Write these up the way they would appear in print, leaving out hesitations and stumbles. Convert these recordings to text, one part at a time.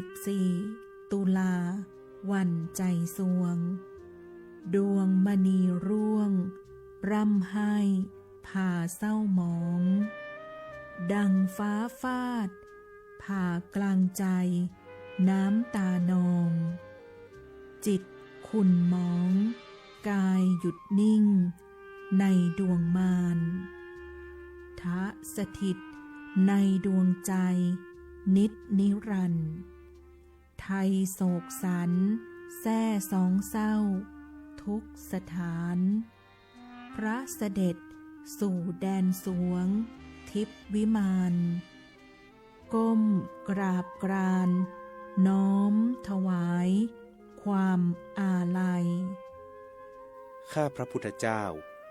14 ตุลาวันใจสวงดวงมณีร่วงร่ำไห้ผ่าเศร้าหมองดังฟ้าฟาดผ่ากลางใจน้ำตานองจิตขุ่นหมองกายหยุดนิ่งในดวงมารทะสถิตในดวงใจนิจนิรันดร์ไทยโศกสันแซ่สองเศร้าทุกสถานพระเสด็จสู่แดนสวงทิพวิมานก้มกราบกรานน้อมถวายความอาลัยข้าพระพุทธเจ้า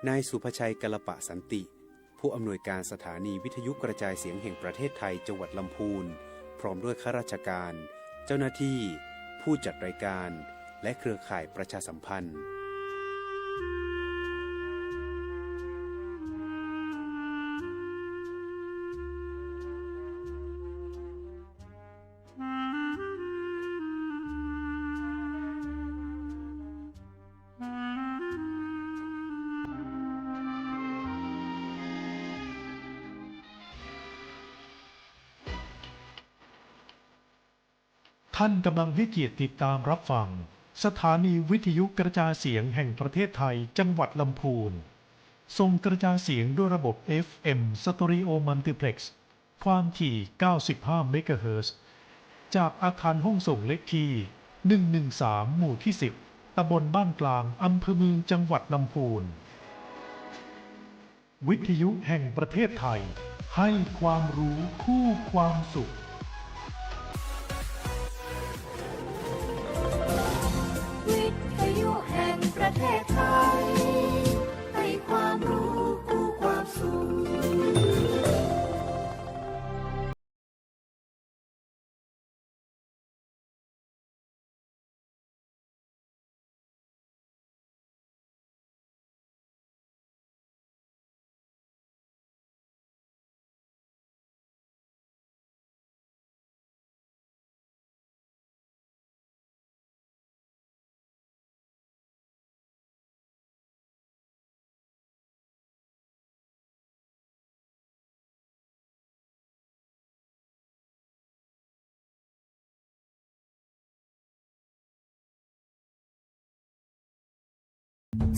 นายสุภชัยกลปะสันติผู้อำนวยการสถานีวิทยุกระจายเสียงแห่งประเทศไทยจังหวัดลำพูนพร้อมด้วยข้าราชการเจ้าหน้าที่ผู้จัดรายการและเครือข่ายประชาสัมพันธ์ท่านกำลังให้เกียรติติดตามรับฟังสถานีวิทยุกระจายเสียงแห่งประเทศไทยจังหวัดลำพูนส่งกระจายเสียงด้วยระบบ FM Stereo Multiplex ความถี่ 95 เมกะเฮิรตซ์ จากอาคารห้องส่งเลขที่ 113 หมู่ที่ 10 ตำบลบ้านกลางอำเภอเมืองจังหวัดลำพูนวิทยุแห่งประเทศไทยให้ความรู้คู่ความสุขประเทศไทยให้ความรู้คู่ความสุข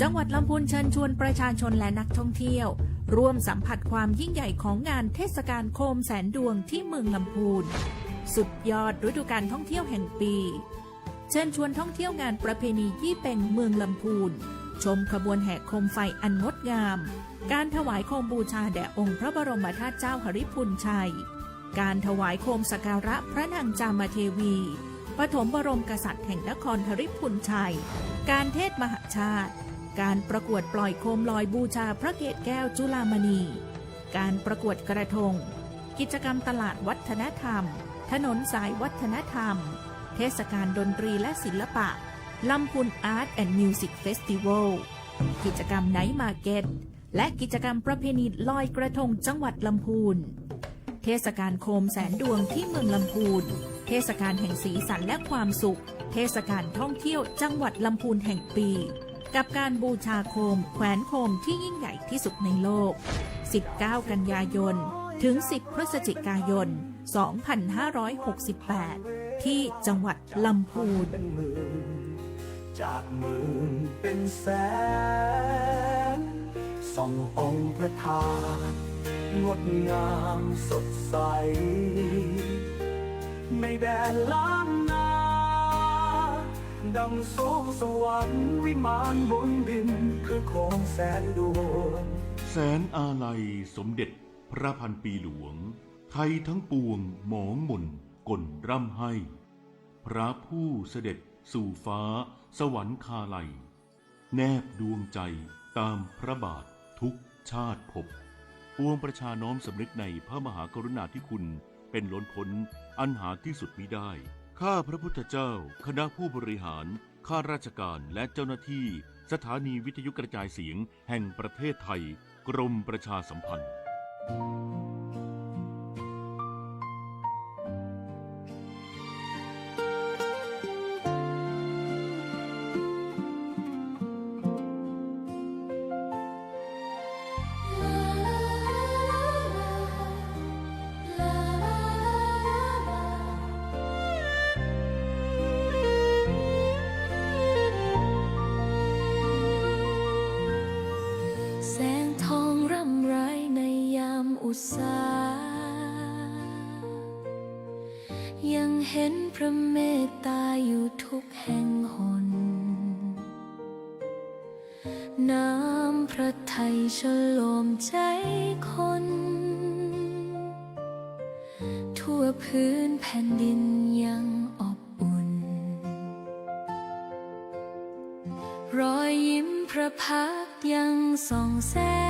จังหวัดลำพูนเชิญชวนประชาชนและนักท่องเที่ยวร่วมสัมผัสความยิ่งใหญ่ของงานเทศกาลโคมแสนดวงที่เมืองลำพูนสุดยอดฤดูกาลท่องเที่ยวแห่งปีเชิญชวนท่องเที่ยวงานประเพณียี่เป็งเมืองลำพูนชมขบวนแห่โคมไฟอันงดงามการถวายโคมบูชาแด่องค์พระบรมธาตุเจ้าหฤพุนชัยการถวายโคมสักการะพระนางจามเทวีปฐมบรมกษัตริย์แห่งนครหฤพุนชัยการเทศมหชาติการประกวดปล่อยโคมลอยบูชาพระเกศแก้วจุฬามณีการประกวดกระทงกิจกรรมตลาดวัฒนธรรมถนนสายวัฒนธรรมเทศกาลดนตรีและศิลปะลำพูนอาร์ตแอนด์มิวสิกเฟสติวัลกิจกรรมไนท์มาร์เก็ตและกิจกรรมประเพณีลอยกระทงจังหวัดลำพูนเทศกาลโคมแสนดวงที่เมืองลำพูนเทศกาลแห่งสีสันและความสุขเทศกาลท่องเที่ยวจังหวัดลำพูนแห่งปีกับการบูชาโคมแขวนโคมที่ยิ่งใหญ่ที่สุดในโลก 19 กันยายน ถึง 10 พฤศจิกายน 2568 ที่จังหวัดลำพูนจากหมื่นเป็นแสนส่ององค์พระธาตุงดงามสดใสในแดนล้านนาดังสูงสวรรค์วิมานบนดินคือโคมแสนดวงแสนอาลัยสมเด็จพระพันปีหลวงไทยทั้งปวงหมองหม่นก่นร่ำให้ พระผู้เสด็จสู่ฟ้าสวรรคาลัยแนบดวงใจตามพระบาททุกชาติภพปวงประชาน้อมสำนึกในพระมหากรุณาธิคุณเป็นล้นพ้นอันหาที่สุดมิได้ข้าพระพุทธเจ้าคณะผู้บริหารข้าราชการและเจ้าหน้าที่สถานีวิทยุกระจายเสียงแห่งประเทศไทยกรมประชาสัมพันธ์ อุตสาห์ยังเห็นพระเมตตาอยู่ทุกแห่งหน น้ำพระทัยฉโลมใจคน ทั่วพื้นแผ่นดินยังอบอุ่น รอยยิ้มพระพักตร์ยังส่องแสง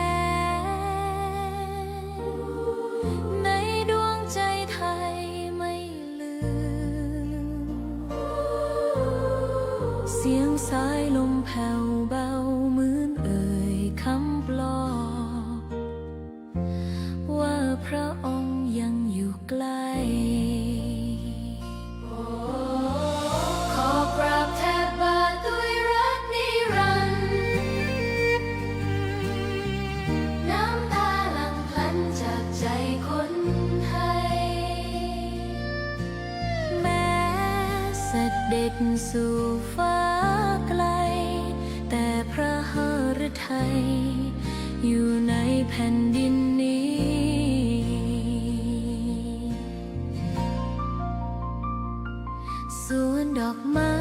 ในดวงใจไทยไม่ลืม เสียงสายลมแผ่วเบาเหมือนเอ่ยคำปลอบว่าพระองค์ยังอยู่ใกล้ ขอกราบแทบบาทด้วยรักนิรันดร์น้ำตาหลั่งพลันจากใจคนไทย แม้เสด็จสู่ฟ้าไกล แต่พระหฤทัยอยู่ในแผ่นดินนี้ สวนดอกไม้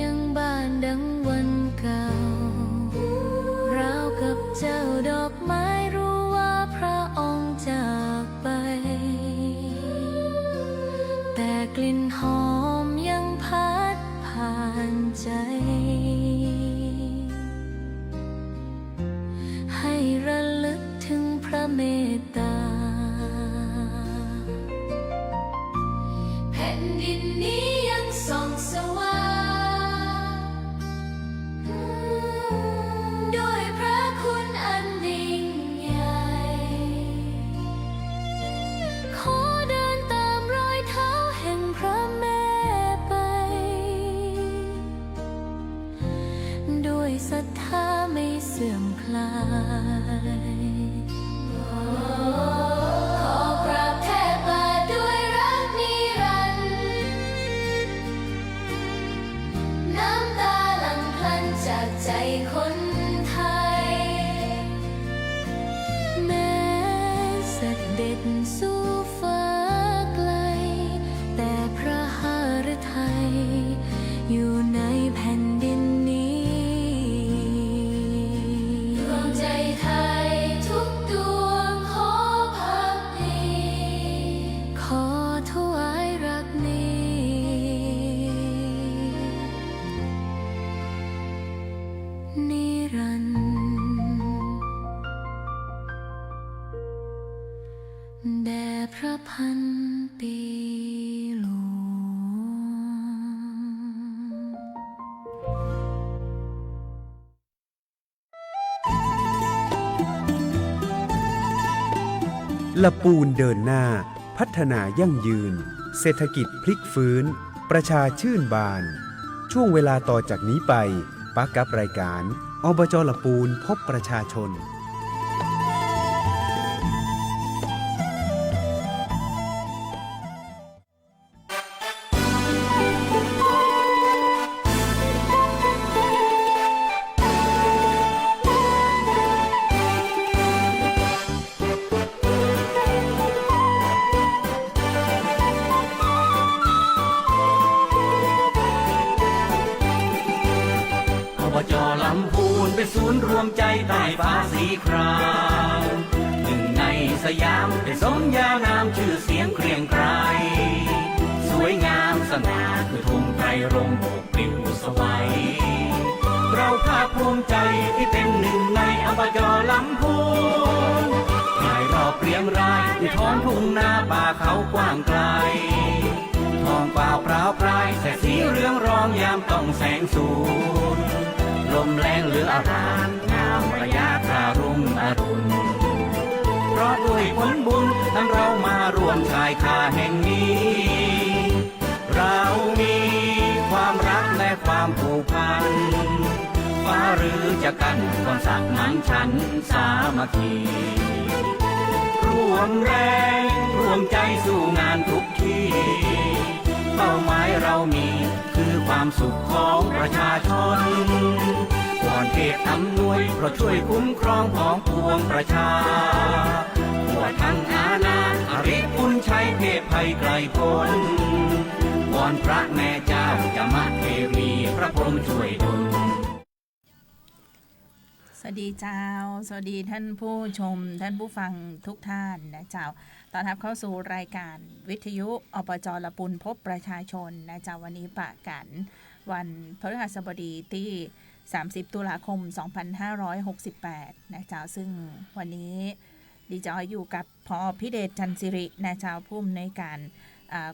ยังบานดังวันเก่าราวกับเจ้าดอกไม้รู้ว่าพระองค์จากไป แต่กลิ่นหอมยังพัดผ่านใจ ให้ระลึกถึงพระเมตตา แผ่นดินนี้ยังส่องสว่างด้วยพระคุณอันยิ่งใหญ่ ขอเดินตามรอยเท้าแห่งพระแม่ไป ด้วยศรัทธาไม่เสื่อมคลาย ขอกราบแทบบาทด้วยรักนิรันดร์น้ำตาหลั่งพลันจากใจคนไทย แม้เสด็จสู่ฟ้าไกล แต่พระหฤทัยอยู่ในแผ่นดินนี้ ดวงใจไทยทุกดวงขอพักดีขอถวายรักนี้นิรันดร์แด่พระพันปีหลวง ละปูนเดินหน้า พัฒนายั่งยืน เศรษฐกิจพลิกฟื้น ประชาชื่นบาน ช่วงเวลาต่อจากนี้ไปปักกับรายการอบจละปูนพบประชาชน อบจลำพูนเป็นศูนย์รวมใจใต้ฟ้าสีครามหนึ่งในสยามได้สมญานามชื่อเสียงเกรียงไกรสวยงามสง่าคือธงไตรรงค์โบกปลิวสวัยเราภาคภูมิใจที่เป็นหนึ่งในอบจลำพูนรายรอบเรียงรายที่ท้องทุ่งนาป่าเขากว้างไกลทองเปล่าพราวพรายแสงสีเรืองรองยามต้องแสงสูงลมแรงเหลืออารามงามระยะตรารุ่งอรุณเพราะด้วยผลบุญนำเรามารวมชายคาแห่งนี้ เรามีความรักและความผูกพันฟ้าหรือจะกันความสักมันฉันสามัคคีร่วมแรงร่วมใจสู่งานทุกที่เป้าหมายเรามีคือความสุขของประชาชนก่อนเทศอำนวยเพราะช่วยคุ้มครองของปวงประชาควร ทั้งอาณาอริปุณชัยเพศภัยไกลพ้นวอนพระแม่เจ้าจะมาเทวีพระพรหมช่วยดล สวัสดีเจ้าสวัสดีท่านผู้ชมท่านผู้ฟังทุกท่านนะเจ้าต้อนรับเข้าสู่รายการวิทยุอบจละปุนพบประชาชนนะเจ้าวันนี้ปะกันวันพฤหัสบดีที่30ตุลาคม2568นะเจ้าซึ่งวันนี้ดิจอยอยู่กับพอพิเดชจันทร์สิรินะเจ้าผู้อำนวยการ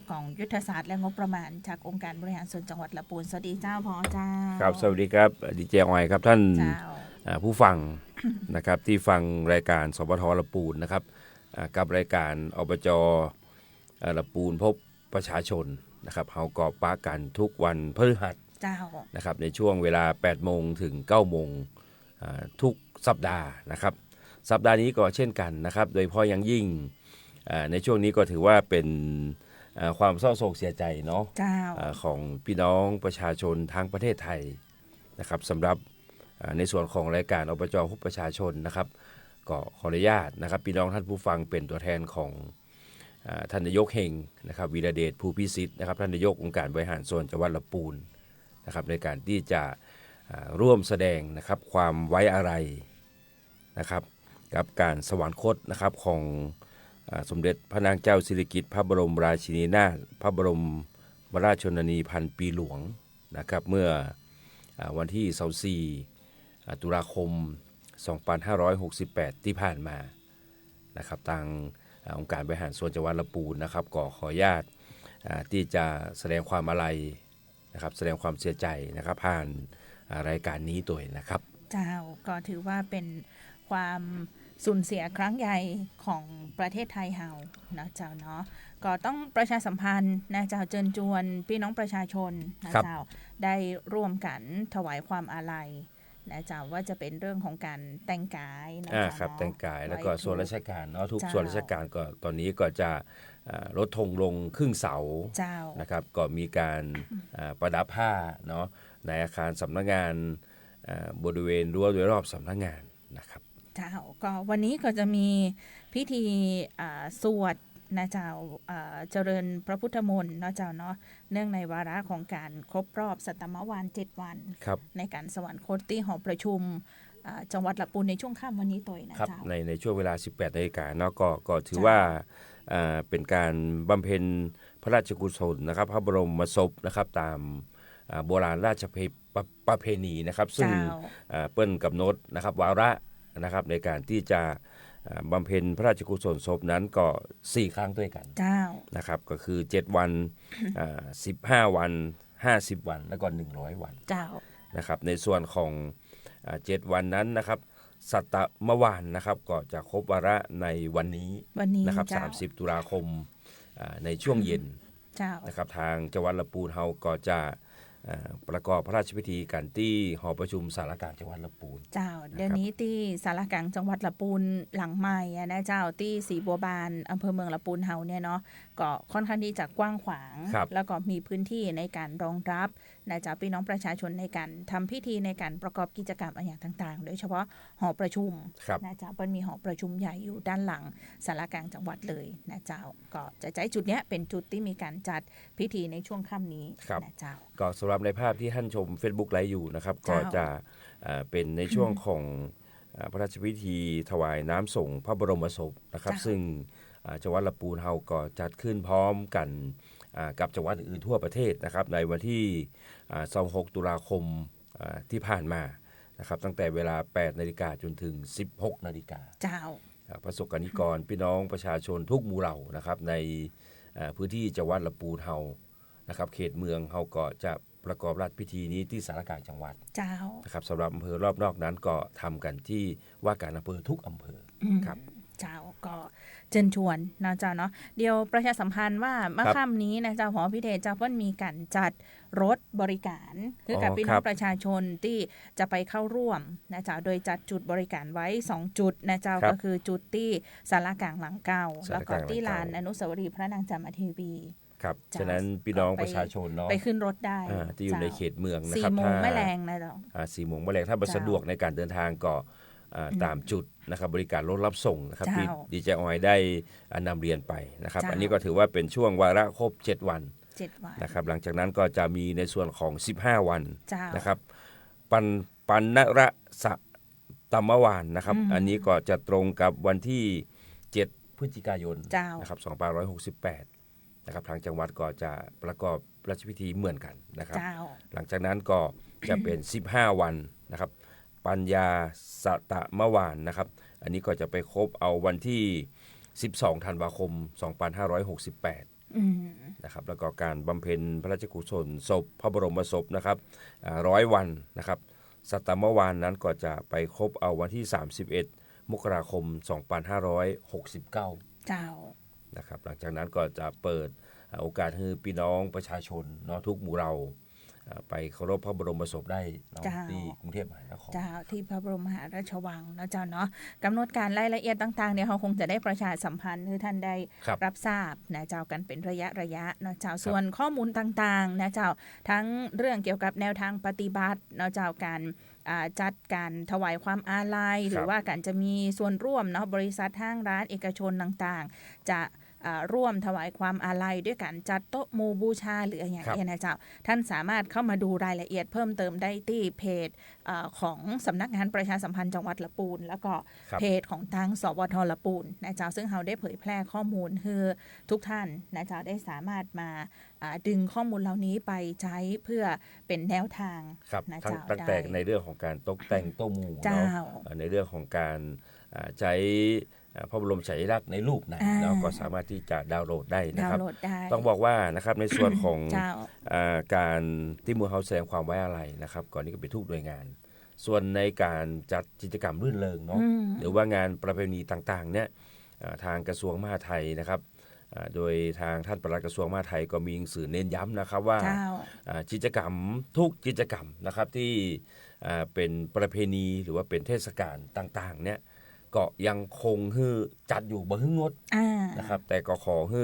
ของยุทธศาสตร์และงบประมาณจากองค์การบริหารส่วนจังหวัดละปูนสวัสดีเจ้าพอเจ้าครับสวัสดีครับดีเจออยครับท่าน ผู้ฟัง นะครับที่ฟังรายการสปทละปูนนะครับกับรายการอบจละปูนพบประชาชนนะครับเฮาก็ปะกันทุกวันพฤหัสนะครับในช่วงเวลา 8 โมงถึง 9 โมงทุกสัปดาห์นะครับสัปดาห์นี้ก็เช่นกันนะครับโดยเฉพาะอย่างยิ่งในช่วงนี้ก็ถือว่าเป็นความเศร้าโศกเสียใจเนาะของพี่น้องประชาชนทั้งประเทศไทยนะครับสำหรับในส่วนของรายการอบจพบประชาชนนะครับก็ขออนุญาตนะครับพี่น้องท่านผู้ฟังเป็นตัวแทนของท่านนายกเฮงนะครับวีระเดชภูพิสิทธิ์นะครับท่านนายกองค์การบริหารส่วนจังหวัดลำพูนนะครับในการที่จะร่วมแสดงนะครับความไว้อาลัยนะครับกับการสวรรคตนะครับของสมเด็จพระนางเจ้าสิริกิติ์พระบรมราชินีนาถพระบรมราชชนนีพันปีหลวงนะครับเมื่อวันที่24ตุลาคม2568ที่ผ่านมานะครับทางองค์การบริหารส่วนจังหวัดลำพูนนะครับก็ขออนุญาตที่จะแสดงความอาลัยนะครับแสดงความเสียใจนะครับผ่านรายการนี้ตัวนะครับเจ้าก็ถือว่าเป็นความสูญเสียครั้งใหญ่ของประเทศไทยเฮานะเจ้าเนาะก็ต้องประชาสัมพันธ์นะเจ้าเชิญชวนพี่น้องประชาชนนะเจ้าได้ร่วมกันถวายความอาลัยนะเจ้าว่าจะเป็นเรื่องของการแต่งกายนะเจ้าครับแต่งกายแล้วก็ส่วนราชการเนาะทุกส่วนราชการก็ตอนนี้ก็จะลดธงลงครึ่งเสานะครับก็มีการประดับผ้าเนาะในอาคารสำนักงานบริเวณรั้วโดยรอบสำนักงานนะครับเจ้าก็วันนี้ก็จะมีพิธีสวดนะเจ้าเจริญพระพุทธมนต์เนาะเจ้าเนาะเนื่องในวาระของการครบรอบสัตมวาล7 วันในการสวรรคตที่หอประชุมจังหวัดลำพูนในช่วงค่ำวันนี้ตัวนะเจ้าในช่วงเวลา 18 นาฬิกาเนาะก็ถือว่าเป็นการบำเพ็ญพระราชกุศลนะครับพระบรมศพนะครับตามโบราณราชประเพณีนะครับซึ่งเปิ้นกำหนดนะครับวาระนะครับในการที่จะบำเพ็ญพระราชกุศลศพนั้นก็4 ครั้งด้วยกันนะครับก็คือ7 วัน15 วัน50 วันแล้วก็100 วันนะครับในส่วนของ7 วันนั้นนะครับสัตมวาลนะครับก็จะครบวาระในวันนี้นะครับ30 ตุลาคมในช่วงเย็นนะครับทางจังหวัดลำพูนเฮาก็จะประกอบพระราชพิธีกันที่หอประชุมสารกลางจังหวัดลำพูนเจ้าเดี๋ยวนี้ที่สารกลางจังหวัดลำพูนหลังใหม่นะเจ้าที่ศรีบัวบานอำเภอเมืองลำพูนเฮาเนี่ยเนาะก็ค่อนข้างที่จะกว้างขวางแล้วก็มีพื้นที่ในการรองรับนะเจ้าพี่น้องประชาชนในการทำพิธีในการประกอบกิจกรรมอะไรอย่างต่างๆโดยเฉพาะหอประชุมนะเจ้ามันมีหอประชุมใหญ่อยู่ด้านหลังสารกลางจังหวัดเลยนะเจ้าก็จะใช้จุดเนี้ยเป็นจุดที่มีการจัดพิธีในช่วงค่ำนี้นะเจ้าก็สำหรับในภาพที่ท่านชม Facebook ไลฟ์อยู่นะครับก็จะเป็นในช่วงของพระราชพิธีถวายน้ำส่งพระบรมศพนะครับซึ่งจังหวัดลำพูนเฮาก็จัดขึ้นพร้อมกันกับจังหวัดอื่นทั่วประเทศนะครับในวันที่26 ตุลาคมที่ผ่านมานะครับตั้งแต่เวลา 8 นาฬิกาจนถึง 16 นาฬิกาประสบกนิกรพี่น้องประชาชนทุกหมู่เหล่านะครับในพื้นที่จังหวัดลำพูนเฮานะครับเขตเมืองเฮาก็จะประกอบราชพิธีนี้ที่สารกลางจังหวัดนะครับสำหรับอำเภอรอบนอกนั้นก็ทำกันที่ว่าการอำเภอทุกอำเภอครับเจ้าก็เชิญชวนนะเจ้าเนาะเดี๋ยวประชาสัมพันธ์ว่าเมื่อค่ำนี้นะเจ้าหอพิเดชเจ้าเพิ่นมีการจัดรถบริการคือกับพี่น้องประชาชนที่จะไปเข้าร่วมนะเจ้าโดยจัดจุดบริการไว้2 จุดนะเจ้าก็คือจุดที่สารกลางหลังเก่าแล้วก็ที่ลานอนุสาวรีย์พระนางจามเทวีครับฉะนั้นพี่น้องประชาชนเนาะไปขึ้นรถได้ที่อยู่ในเขตเมืองนะครับ4 โมงแม่แรงนะเจ้า4 โมงแม่แรงถ้าสะดวกในการเดินทางก็ ตามจุดนะครับบริการรถรับส่งนะครับ เจ้า ที่ดีเจออยได้นำเรียนไปนะครับ เจ้า อันนี้ก็ถือว่าเป็นช่วงวาระครบ7 วัน 7 วัน นะครับหลังจากนั้นก็จะมีในส่วนของ15 วัน เจ้าน นะครับปันนระสะตมวานนะครับอันนี้ก็จะตรงกับวันที่7 พฤศจิกายน เจ้า นะครับ2568นะครับทางจังหวัดก็จะประกอบราชพิธีเหมือนกันนะครับ เจ้า หลังจากนั้นก็จะเป็น 15 วันนะครับปัญญาสตมวานนะครับอันนี้ก็จะไปครบเอาวันที่12 ธันวาคม 2568 อืม นะครับแล้วก็การบำเพ็ญพระราชกุศลศพพระบรมศพนะครับ100 วันนะครับสัตมวานนั้นก็จะไปครบเอาวันที่ 31 มกราคม 2569 เจ้า นะครับหลังจากนั้นก็จะเปิดโอกาสให้พี่น้องประชาชนเนาะทุกหมู่เราไปเคารพพระบรมศพได้เนาะ เจ้า ที่กรุงเทพมหานคร เจ้าที่พระบรมมหาราชวังเนาะเจ้าเนาะกำหนดการรายละเอียดต่างๆเนี่ยเขาคงจะได้ประชาสัมพันธ์ให้ท่านได้ ครับ รับทราบนะเจ้ากันเป็นระยะเนาะเจ้าส่วนข้อมูลต่างๆนะเจ้าทั้งเรื่องเกี่ยวกับแนวทางปฏิบัติเนาะเจ้าการจัดการถวายความอาลัยหรือว่าการจะมีส่วนร่วมเนาะบริษัทห้างร้านเอกชนต่างๆจะร่วมถวายความอาลัยด้วยการจัดโต๊ะหมู่บูชาหรืออย่างนี้นะเจ้าท่านสามารถเข้ามาดูรายละเอียดเพิ่มเติมได้ที่เพจของสำนักงานประชาสัมพันธ์จังหวัดละปูนแล้วก็เพจของทางสวทละปูนนะเจ้าซึ่งเราได้เผยแพร่ข้อมูลให้ทุกท่านนะเจ้าได้สามารถมาดึงข้อมูลเหล่านี้ไปใช้เพื่อเป็นแนวทาง ครับ นะ ทั้ง เจ้า ตั้งแต่ ได้ ในเรื่องของการตกแต่งโต๊ะหมู่ เจ้า เนาะในเรื่องของการใช้พระบรมฉายาลักษณ์ในรูปไหนแล้วก็สามารถที่จะดาวน์โหลดได้นะ ดาว ครับ น์โหลดได้ ต้องบอกว่านะครับในส่วนของ เจ้า การที่มูลเฮาแสดงความไว้อาลัยนะครับก่อนนี้ก็เป็นทุกหน่วยงาน ส่วนในการจัดกิจกรรมรื่นเริงเนาะหรือว่างานประเพณีต่างๆเนี่ยทางกระทรวงมหาดไทยนะครับโดยทางท่านปลัดกระทรวงมหาดไทยก็มีหนังสือเน้นย้ำนะครับว่ากิจกรรมทุกกิจกรรมนะครับที่เป็นประเพณีหรือว่าเป็นเทศกาลต่างๆเนี่ยก็ยังคงจัดอยู่บ่ฮึ่งงดนะครับแต่ก็ขอให้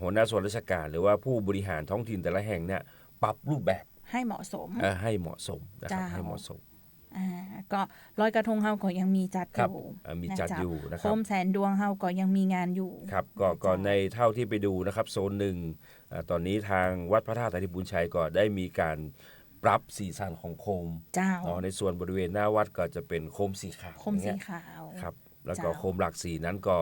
หัวหน้าส่วนราชการหรือว่าผู้บริหารท้องถิ่นแต่ละแห่งเนี่ยปรับรูปแบบ ให้เหมาะสม ให้เหมาะสมนะครับให้เหมาะสม ก็ลอยกระทงเฮาก็ยังมีจัดอยู่ มีจัดอยู่นะค โครับ มแสนดวงเฮาก็ยังมีงานอยู่ ครับก็ในเท่าที่ไปดูนะครับโซนหนึ่งตอนนี้ทางวัดพระธาตุไตรบุญชัยก็ได้มีการปรับสีสันของโคม เจ้า เนาะในส่วนบริเวณหน้าวัดก็จะเป็นโคมสีขาว โคมสีขาว ครับแล้วก็ เจ้า โคมหลากสีนั้นก็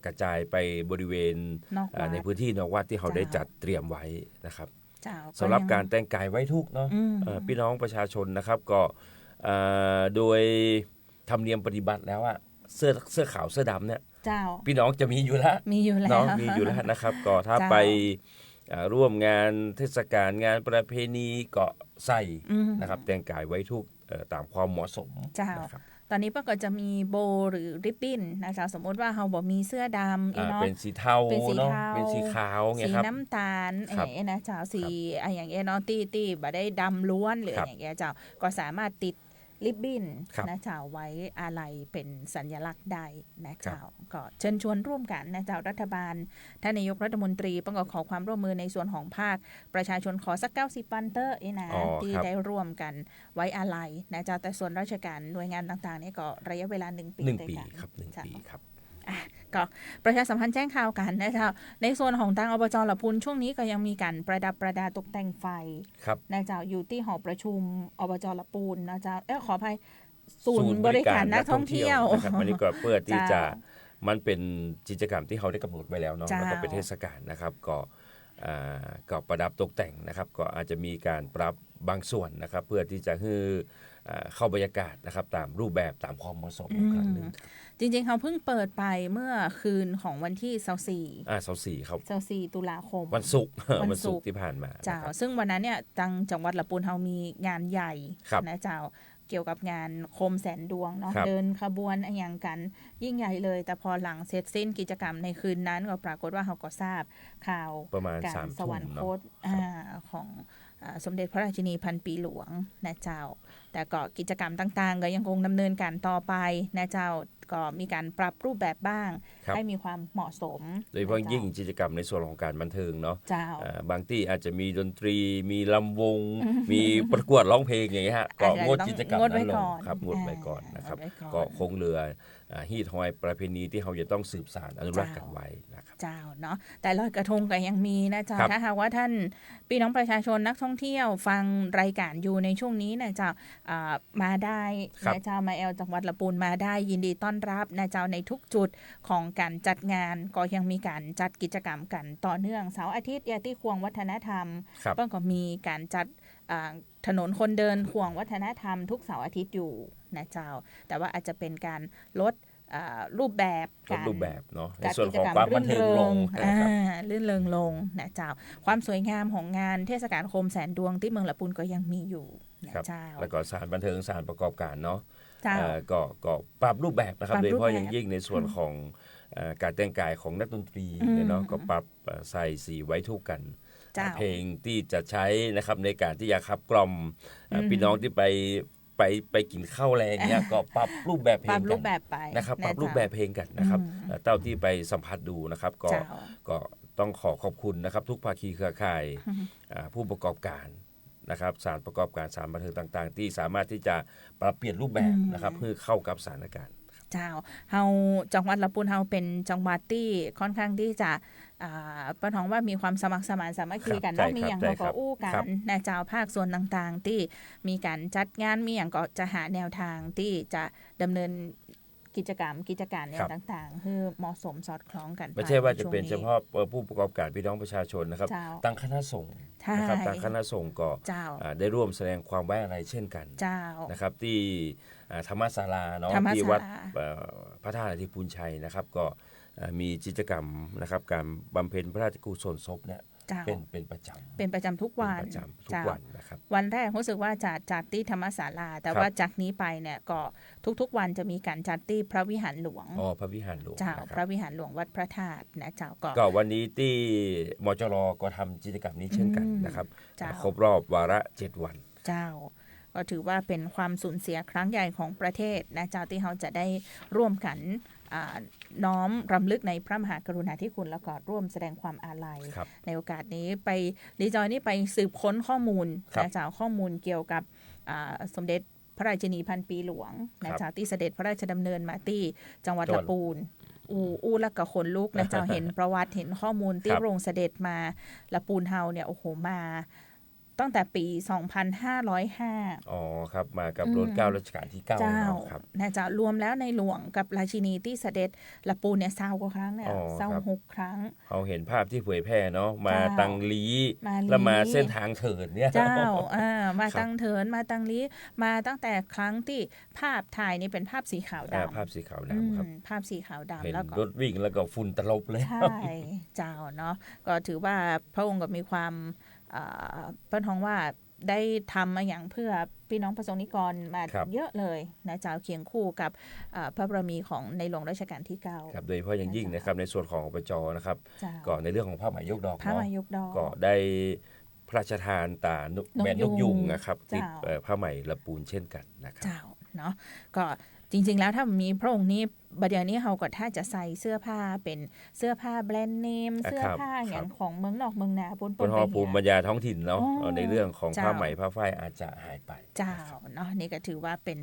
กระจายไปบริเวณ นอกวัด ในพื้นที่นอกวัดที่เขาได้ เจ้า จัดเตรียมไว้นะครับ เจ้า สำหรับการแต่งกายไว้ทุกข์เนาะพี่น้องประชาชนนะครับก็โดยธรรมเนียมปฏิบัติแล้วอะเสื้อขาวเสื้อดำเนี่ย เจ้า พี่น้องจะมีอยู่แล้ว มีอยู่แล้ว เนาะมีอยู่แล้วนะครับก็ถ้า เจ้า ไปร่วมงานเทศกาลงานประเพณีก็ใส่นะครับแต่งกายไว้ทุกตามความเหมาะสม เจ้า นะครับ ตอนนี้ก็จะมีโบหรือริบบิ้นนะเจ้าสมมติว่าเฮาบ่มีเสื้อดำอีเนาะ เป็นสีเทา เป็นสี เนาะ เทา เป็นสีขาวเงี้ สี ยครับ น้ำตาล ครับ อย่างเงี้ยนะเจ้าสีอย่างเงี้ยเนาะตี้บ่ได้ดำล้วนหรือ ครับ อย่างเงี้ยเจ้าก็สามารถติดริบบิ้น ครับ นะเจ้าไว้อาลัยเป็นสัญลักษณ์ได้นะเจ้าก็เชิญชวนร่วมกันนะเจ้ารัฐบาลท่านนายกรัฐมนตรีต้องขอความร่วมมือในส่วนของภาคประชาชนขอสัก90ปันเตอร์นะที่ได้ร่วมกันไว้อาลัยนะเจ้าแต่ส่วนราชการหน่วยงานต่างๆนี่ก็ระยะเวลา1 ปี 1 ปี ด้วยกัน ครับ1 เจ้า ปีครับ ก็ประชาสัมพันธ์แจ้งข่าวกันนะเจ้าในส่วนของทางอบจละพุนช่วงนี้ก็ยังมีการประดับประดาตกแต่งไฟ ครับ นะเจ้าอยู่ที่หอประชุมอบจละปูนนะเจ้าขออภัยศูนย์บริการนักท่องเที่ยว นะครับอันนี้ก็เพื่อที่จะ เจ้า มันเป็นกิจกรรมที่เขาได้กำหนดไว้แล้วเนาะ เจ้า แล้วก็เป็นเทศกาลนะครับก็ประดับตกแต่งนะครับก็อาจจะมีการปรับบางส่วนนะครับเพื่อที่จะให้เข้าบรรยากาศนะครับตามรูปแบบตามความเหมาะสมอีกครั้งหนึ่ง จริงๆเขาเพิ่งเปิดไปเมื่อคืนของวันที่24ครับ 24ตุลาคม วันศุกร์ วัน วัน ศุ ศุ ก ก ร์ ร์ที่ผ่านมา เจ้า นะครับ ซึ่งวันนั้นเนี่ยทางจังหวัดละปูนเรามีงานใหญ่ ครับ นะเจ้าเกี่ยวกับงานโคมแสนดวงเนาะ ครับ เดินขบวนอะไรอย่างกันยิ่งใหญ่เลย แต่พอหลังเสร็จสิ้นกิจกรรมในคืนนั้นก็ปรากฏว่าเขาก็ทราบข่าว ประมาณ การ 3 สวรรคตของสมเด็จพระราชินีพันปีหลวงนะเจ้าแต่ก็กิจกรรมต่างๆก็ยังคงดำเนินการต่อไปนะเจ้า ก็มีการปรับรูปแบบบ้าง ครับ ให้มีความเหมาะสม โดยเฉพาะยิ่งกิจกรรมในส่วนของการบันเทิงเนาะ เจ้า บางที่อาจจะมีดนตรีมีลำวง มีประกวดร้องเพลงอย่างเงี้ยฮะก็งดกิจกรรม งดไว้ นั้นล ก่ ง อน ครับงดไว้ก่อนนะครับ งดไว้ก่อน ก็คงเรือฮีทฮอยประเพณีที่เราจะต้องสืบสานอนุรักษ์กันไว้นะครับ เจ้าเนาะแต่ลอยกระทงก็ยังมีนะเจ้า ครับ ถ้าหากว่าท่านพี่น้องประชาชนนักท่องเที่ยวฟังรายการอยู่ในช่วงนี้นะเจ้ามาได้นะเจ้ามาแอลจังหวัดลำพูนมาได้ยินดีต้อนรับนะเจ้าในทุกจุดของการจัดงานก็ยังมีการจัดกิจกรรมกันต่อเนื่องเสาร์อาทิตย์ที่ควงวัฒนธรรม ครับ เพิ่งก็มีการจัดถนนคนเดินควงวัฒนธรรมทุกเสาร์อาทิตย์อยู่นะเจ้าแต่ว่าอาจจะเป็นการลดรูปแบบ ลดรูปแบบเนาะใน การ ส่วน กิ ข จ อง กรรม ความบันเทิงลงนะครับ ลื่นเริงลงนะเจ้าความสวยงามของงานเทศกาลโคมแสนดวงที่เมืองละปูนก็ยังมีอยู่นะครับ เจ้า แล้วก็สถานบันเทิงสถานประกอบการเนาะ เจ้า ก็ปรับรูปแบบนะครับ ปรับ โดยเฉพาะ รูปแบบ อย่างยิ่งในส่วนของการแต่งกายของนักดนตรี อืม เนี่ยเนาะก็ปรับใส่สีไว้ทุกกัน เจ้า เพลงที่จะใช้นะครับในการที่จะขับกล่อมพี่น้องที่ไปกินข้าวแรงเนี่ยก็ปรับรูปแบบเพล ปรั ง บ กั รู น ปแบบไป นะครับปรับ เจ้า รูปแบบเพลงกันนะครับ อืม เต้าที่ไปสัมผัสดูนะครับก็ เจ้า ก็ต้องขอบคุณนะครับทุกภาคีเครือข่ายผู้ประกอบการนะครับสถานประกอบการสถานบันเทิงต่างๆ ที่สามารถที่จะปรับเปลี่ยนรูปแบบนะครับเพื่อเข้ากับสถานการณ์ เจ้าเฮาจังหวัดละปูนเฮาเป็นจังหวัดที่ค่อนข้างที่จะปะท้องว่ามีความสมัครสมานสามัคคีกัน ครับ เนาะมีอย่าง ใช่ เรา ครั ก็ บ อู้กั ครั น บ นะเจ้าภาคส่วนต่างๆ ที่มีการจัดงานมีอย่างก็จะหาแนวทางที่จะดำเนินกิจการแนวต่างๆให้เหมาะสมสอดคล้องกัน ไม่ใช่ว่าจะเป็น ช่ เฉ วง พาะผู้ประกอบการพี่น้องประชาชนนะครับ เจ้า ตั้งคณะสงฆ์ ใช่ นะครับตั้งคณะสงฆ์ก็ เจ้า ได้ร่วมแสดงความไว้อาลัยเช่นกัน เจ้า นะครับที่ธรรมศาลาเนาะ ธรรมศาลา ที่วัดพระธาตุอธิพูนชัยนะครับก็มีกิจกรรมนะครับการบำเพ็ญพระราชกุศลศพเนี่ย เจ้า เป็นประจำ เป็นประจำทุกวัน เป็นประจำทุก เจ้า วันนะครับ วันแรกรู้สึกว่าจะจัดที่ธรรมศาลา แต่ ครับ ว่าจากนี้ไปเนี่ยก็ทุกๆวันจะมีการจัดที่พระวิหารหลวง อ๋อพระวิหารหลวง เจ้า นะค พ รั ระ บ วิหารหลวงวัดพระธาตุนะเจ้าก็ ก็วันนี้ที่มจรก็ทำกิจกรรมนี้เช่นกัน อืม นะครับ เจ้า ครบรอบวาระ 7 วัน เจ้า ก็ถือว่าเป็นความสูญเสียครั้งใหญ่ของประเทศนะเจ้าที่เขาจะได้ร่วมกันน้อมรำลึกในพระมหากรุณาธิคุณแล้วก็ร่วมแสดงความอาลัย ครับ ในโอกาสนี้ไปรีจอยนี่ไปสืบค้นข้อมูล ครับ นะเจ้าข้อมูลเกี่ยวกับสมเด็จพระราชินีพันปีหลวงนะเจ้าที่เสด็จพระราชดำเนินมาที่จังหวัด จังหวั ละ ด ปูนอู้แล้วก็ขนลุกนะเจ้า เห็นประวัติเห็นข้อมูลที่ ครับ พระองค์เสด็จมาละปูนเฮาเนี่ยโอ้โหมาตั้งแต่ปี 2505 อ๋อครับมากับรถ อืม เก้ารัชกาลที่ 9 เจ้า เนาะครับ นะเจ้ารวมแล้วในหลวงกับราชินีที่เสด็จละปูนเนี่ย20 กว่าครั้งเนี่ย อ๋อ เศร้า ครับ 6 ครั้ง เราเห็นภาพที่เผยแพร่เนาะมา เจ้า ตังลี มาลี แล้วมาเส้นทางเถินเนี่ย เจ้ามา ครับ ตั้งเถินมาตั้งลี้มาตั้งแต่ครั้งที่ภาพถ่ายนี่เป็นภาพสีขาวดำ ภาพสีขาว อืม ดำครับ ภาพสีขาวดำ เห็น แล้วก็ รถวิ่งแล้วก็ฝุ่นตลบเลย ใช่เจ้าเนาะก็ถือว่าพระองค์ก็มีความพระทองว่าได้ทำมาอย่างเพื่อพี่น้องประสงค์นิกรมา ครับ เยอะเลยนะเจ้าเคียงคู่กับพระบารมีของในหลวงรัชกาลที่ 9 ครับโดยเฉพาะอย่างยิ่งนะครับในส่วนของอบจนะครับ เจ้า ก็ในเรื่องของผ้าไหมยกดอก พระ เนาะ มายกดอก ก็ได้พระราชทานตาแม่นกยุงนะครับ เจ้า ติดผ้าไหมละปูนเช่นกันนะครับ เจ้าเนาะก็จริงๆแล้วถ้ามีพระองค์นี้บัดเดี๋ยวนี้เขาก็ถ้าจะใส่เสื้อผ้าเป็นเสื้อผ้าแบรนด์เนม อ่ะ เสื้อผ้า ครับ อย่างของเมืองนอกเมืองนาปน บนหอภูมิปัญญาท้องถิ่นเนาะ อ๋อ ในเรื่องของ เจ้า ผ้าไหมผ้าฝ้ายอาจจะหายไป เจ้าเนาะนี่ก็ถือว่าเป็น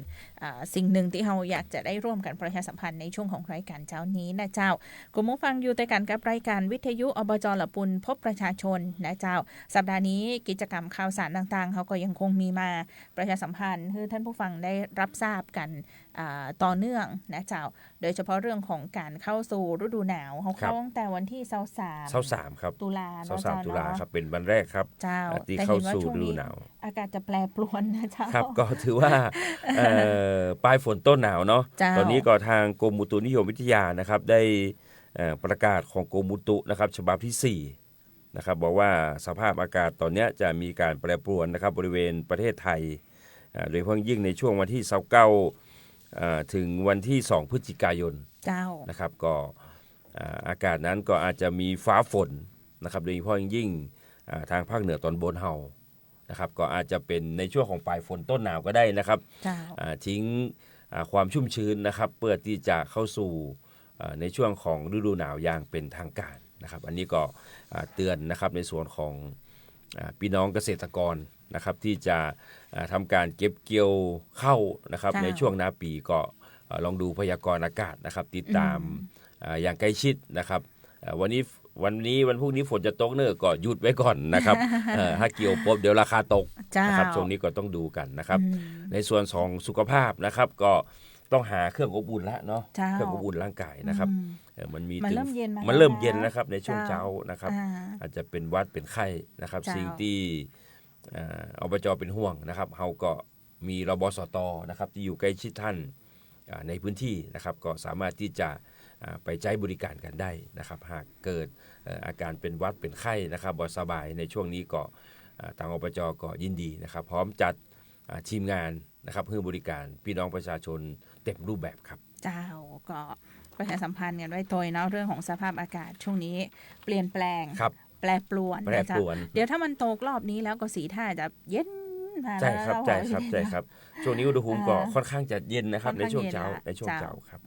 สิ่งหนึ่งที่เราอยากจะได้ร่วมกันประชาสัมพันธ์ในช่วงของรายการเจ้านี้นะเจ้าคุณผู้ฟังอยู่แต่กันกับรายการวิทยุอบจละปุนพบประชาชนนะเจ้าสัปดาห์นี้กิจกรรมข่าวสารต่างๆเขาก็ยังคงมีมาประชาสัมพันธ์ให้ท่านผู้ฟังได้รับทราบกันต่อเนื่องนะเจ้าโดยเฉพาะเรื่องของการเข้าสู่ฤดูหนาวเขา ครับ เข้าตั้งแต่วันที่23ครับ ตุลาเนาะ 23ตุลา เจ้า ครับเป็นวันแรกครับ เจ้า ที่ แต่ เข้า เห็นว่า สู่ ช่วง ฤดู นี้ หนาว อากาศจะแปรปรวนนะเจ้า ครับก็ถือว่าปลายฝนต้นหนาวเนาะ เจ้า ตอนนี้ก็ทางกรมอุตุนิยมวิทยานะครับได้ประกาศของกรมอุตุนะครับฉบับที่4นะครับบอกว่าสภาพอากาศตอนนี้จะมีการแปรปรวนนะครับบริเวณประเทศไทยโดยเฉพาะยิ่งในช่วงวันที่29ถึงวันที่2พฤศจิกายน เจ้า นะครับก็อากาศนั้นก็อาจจะมีฟ้าฝนนะครับโดยเฉพาะยิ่งทางภาคเหนือตอนบนเฮานะครับก็อาจจะเป็นในช่วงของปลายฝนต้นหนาวก็ได้นะครับ เจ้า ทิ้ง ความชุ่มชื้นนะครับเพื่อที่จะเข้าสู่ในช่วงของฤดูหนาวอย่างเป็นทางการนะครับอันนี้ก็เตือนนะครับในส่วนของพี่น้องเกษตรกรนะครับที่จะทำการเก็บเกี่ยวข้าวนะครับในช่วงหน้าปีก็ลองดูพยากรณ์อากาศนะครับติดตามอย่างใกล้ชิดนะครับวันพรุ่งนี้ฝนจะตกเนอะก็หยุดไว้ก่อนนะครับถ้าเกี่ยวปุ๊บเดี๋ยวราคาตกนะครับช่วงนี้ก็ต้องดูกันนะครับในส่วนของสุขภาพนะครับก็ต้องหาเครื่องอบอุ่นละเนาะเครื่องอบอุ่นร่างกายนะครับมันเริ่มเย็นนะครับในช่วงเช้านะครับอาจจะเป็นหวัดเป็นไข้นะครับสิ่งที่อบจ.เป็นห่วงนะครับเฮาก็มีรบสต.นะครับที่อยู่ใกล้ชิดท่านในพื้นที่นะครับก็สามารถที่จะไปใช้บริการกันได้นะครับหากเกิดอาการเป็นหวัดเป็นไข้นะครับบ่สบายในช่วงนี้ก็ทางอบจ.ก็ยินดีนะครับพร้อมจัดทีมงานนะครับเพื่อบริการพี่น้องประชาชนเต็มรูปแบบครับเจ้าก็ประชาสัมพันธ์กันไว้ตัวเนาะเรื่องของสภาพอากาศช่วงนี้เปลี่ยนแปลงแปรปรวนเดี๋ยวถ้ามันตกรอบนี้แล้วก็สีท่าจะเย็นใช่ครับช่วงนี้อุณหภูมิก็ค่อนข้างจะเย็นนะครับในช่วงเช้าครับ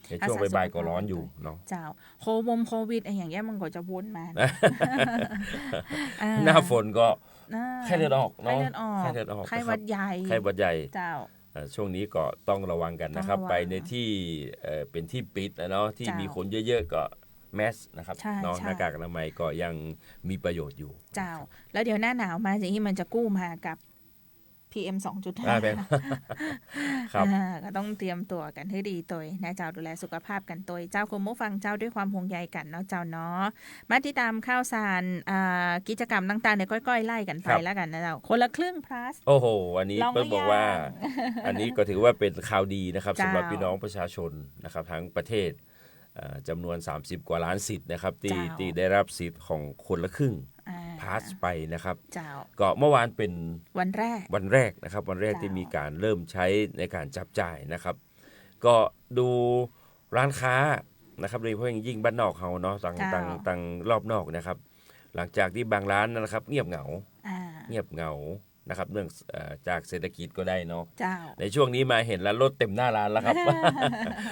ในช่วงบ่ายๆก็ร้อนอยู่เนาะเจ้าโควิดอย่างเงี้ยมันก็จะวนมาหน้าฝนก็ไข้เลือดออกเนาะไข้หวัดใหญ่เจ้าช่วงนี้ก็ต้องระวังกันนะครับไปในที่เป็นที่ปิดนะเนาะที่มีคนเยอะๆก็แมสนะครับเนาะหน้ากากอนามัยก็ยังมีประโยชน์อยู่เจ้าแล้วเดี๋ยวหน้าหนาวมาสิ่งที่มันจะกู้มากับ PM 2.5 ครับก็ต้องเตรียมตัวกันให้ดีตัวนะเจ้าดูแลสุขภาพกันตัวเจ้าคุณผู้ฟังเจ้าด้วยความห่วงใยกันเนาะเจ้าเนาะมาติดตามข่าวสารกิจกรรมต่างๆเนี่ยก้อยๆไล่กันไปแล้วกันนะเจ้าคนละครึ่ง plus โอ้โหอันนี้เปิ้ลบอกว่าอันนี้ก็ถือว่าเป็นข่าวดีนะครับสำหรับพี่น้องประชาชนนะครับทั้งประเทศจำนวน30กว่าล้านสิทธิ์นะครับที่ได้รับสิทธิ์ของคนละครึ่งพาสไปนะครับก็เมื่อวานเป็นวันแรกนะครับวันแรกที่มีการเริ่มใช้ในการจับจ่ายนะครับก็ดูร้านค้านะครับโดยเฉพาะยิ่งบ้านนอกเฮาเนาะต่างรอบนอกนะครับหลังจากที่บางร้านนะครับเงียบเหงานะครับเนื่องจากเศรษฐกิจก็ได้เนาะในช่วงนี้มาเห็นแล้วรถเต็มหน้าร้านแล้วครับ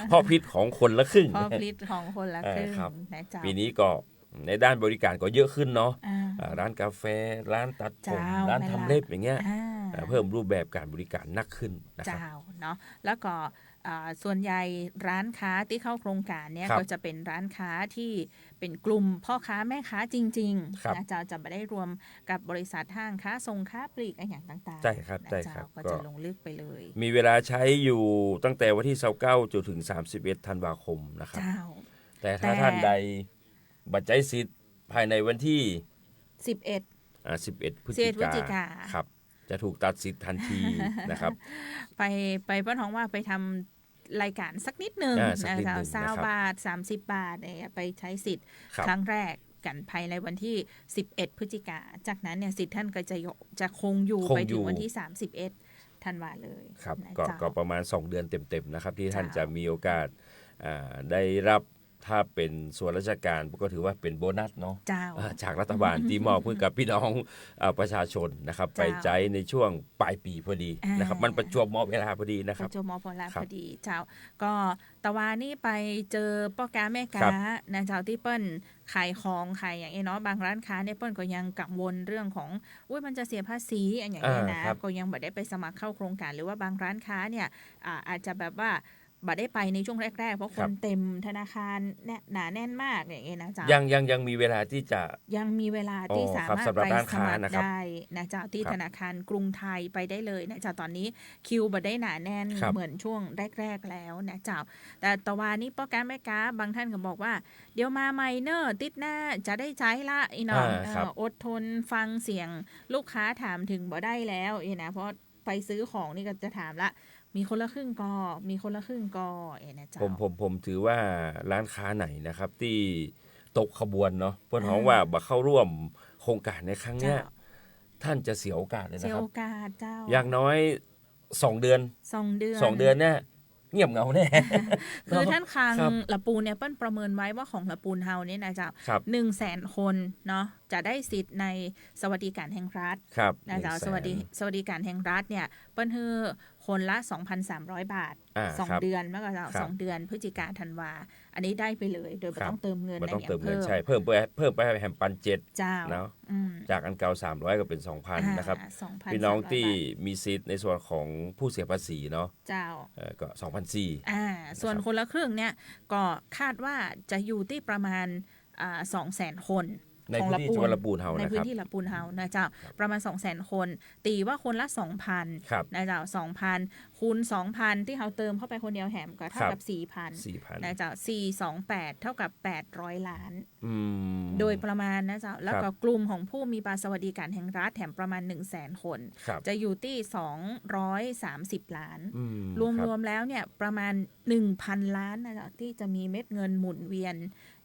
เพราะพิษของคนละครึ่งปีนี้ก็ในด้านบริการก็เยอะขึ้นเนาะร้านกาแฟร้านตัดผมร้านทำเล็บอย่างเงี้ยเพิ่มรูปแบบการบริการนักขึ้นนะครับเนาะแล้วก็ส่วนใหญ่ร้านค้าที่เข้าโครงการเนี่ยก็จะเป็นร้านค้าที่เป็นกลุ่มพ่อค้าแม่ค้าจริงๆนะจะไม่ได้รวมกับบริษัทห้างค้าส่งค้าปลีกอะไรอย่างต่างๆใช่ครับก็จะลงลึกไปเลยมีเวลาใช้อยู่ตั้งแต่วันที่29จนถึง31ธันวาคมนะครับแต่ถ้าท่านใดบัตรใจสิทธิ์ภายในวันที่11พฤศจิกายนครับจะถูกตัดสิทธิ์ทันทีนะครับไปป้อนท้องว่าไปทำรายการสักนิดนึงนะคะ20 บาท30 บาทเนี่ยไปใช้สิทธิ์ครั้งแรกกันภายในวันที่11พฤศจิกายนจากนั้นเนี่ยสิทธิ์ท่านก็จะคงอยู่ไปถึงวันที่31ธันวาเลยครับก็ประมาณ2เดือนเต็มๆนะครับที่ท่านจะมีโอกาสได้รับถ้าเป็นส่วนราชการก็ถือว่าเป็นโบนัสเนาะจากรัฐบาลที่มอบให้กับพี่น้องประชาชนนะครับไปใช้ในช่วงปลายปีพอดีนะครับมันประจวบเหมาะเวลาพอดีนะครับประจวบเหมาะเวลาพอดีเจ้าก็ตะวันนี่ไปเจอพ่อค้าแม่ค้านะเจ้าที่เปิ้ลขายของขายอย่างเนาะบางร้านค้าเนี่ยเปิ้ลก็ยังกังวลเรื่องของมันจะเสียภาษีอย่างนี้นะก็ยังไม่ได้ไปสมัครเข้าโครงการหรือว่าบางร้านค้าเนี่ยอาจจะแบบว่าบัตรได้ไปในช่วงแรกๆเพราะคนเต็มธนาคารหนาแน่นมากอย่างเงี้ยนะจ๊ะยังมีเวลาที่จะยังมีเวลาที่สามารถไปสมัครได้นะจ๊ะที่ธนาคารกรุงไทยไปได้เลยนะจ๊ะตอนนี้คิวบัตรได้หนาแน่นเหมือนช่วงแรกๆแล้วนะจ๊ะแต่ตะวันนี้ป้อการแม่ค้าบางท่านก็บอกว่าเดี๋ยวมาไมเนอร์ติดหน้าจะได้ใช้ละอีน้องอดทนฟังเสียงลูกค้าถามถึงบ่ได้แล้วนะเพราะไปซื้อของนี่ก็จะถามละมีคนละครึ่งก็นะจ๊ะผมถือว่าร้านค้าไหนนะครับที่ตกขบวนเนาะเพื่อนของว่าบ่เข้าร่วมโครงการในครั้งเนี้ยท่านจะเสียโอกาสเลยนะครับเสียโอกาสเจ้าอย่างน้อย2 เดือนเนี่ยเงียบเหงาแน่ คือท่านคลังละปูเนี่ยเปิ้ลประเมินไว้ว่าของละปูนเฮาเนี่ยนะจ๊ะ100,000 คนเนาะจะได้สิทธิ์ในสวัสดิการแห่งรัฐนะจ๊ะสวัสดิการแห่งรัฐเนี่ยเปิ้ลคือค คนละ 2,300 บาท ครับ 2 เดือนเมื่อก่อน ครับ 2 เดือนพฤศจิกาธันวาอันนี้ได้ไปเลยโดยไม่ ครับ ต้องเติมเงิน มันต้อง ใน เติมเงิน พิ่ ใช่เพิ่มไปให้แฮมปัน7 เจ้า เนาะ อืม จากอันเก่า300ก็เป็น 2,000 นะครับ 2,300 พี่น้องที่ บาท มีสิทธิ์ในส่วนของผู้เสียภาษีเนาะ เจ้า ก็ 2,400 ส่วนคนละครึ่งเนี่ยก็คาดว่าจะอยู่ที่ประมาณ200,000 คน ในพื้นที่จังหวัดลำพูนเฮา ใน นะค พื้ รับ นที่ลำพูนเฮานะเจ้าประมาณ 200,000 คนตีว่าคนละ 2,000 ครับ นะเจ้า 2,000 คูณ 2,000 ที่เขาเติมเข้าไปคนเดียวแหมก็เท่ากับ 4,000 นะเจ้า428 เท่ากับ800 ล้าน อืม โดยประมาณนะเจ้าแล้วก็กลุ่มของผู้มีบัตรสวัสดิการแห่งรัฐแถมประมาณ 100,000 คน ครับ จะอยู่ที่230 ล้าน อืม รวม คบ ๆแล้วเนี่ยประมาณ 1,000 ล้านนะจ๊ะที่จะมีเม็ดเงินหมุนเวียน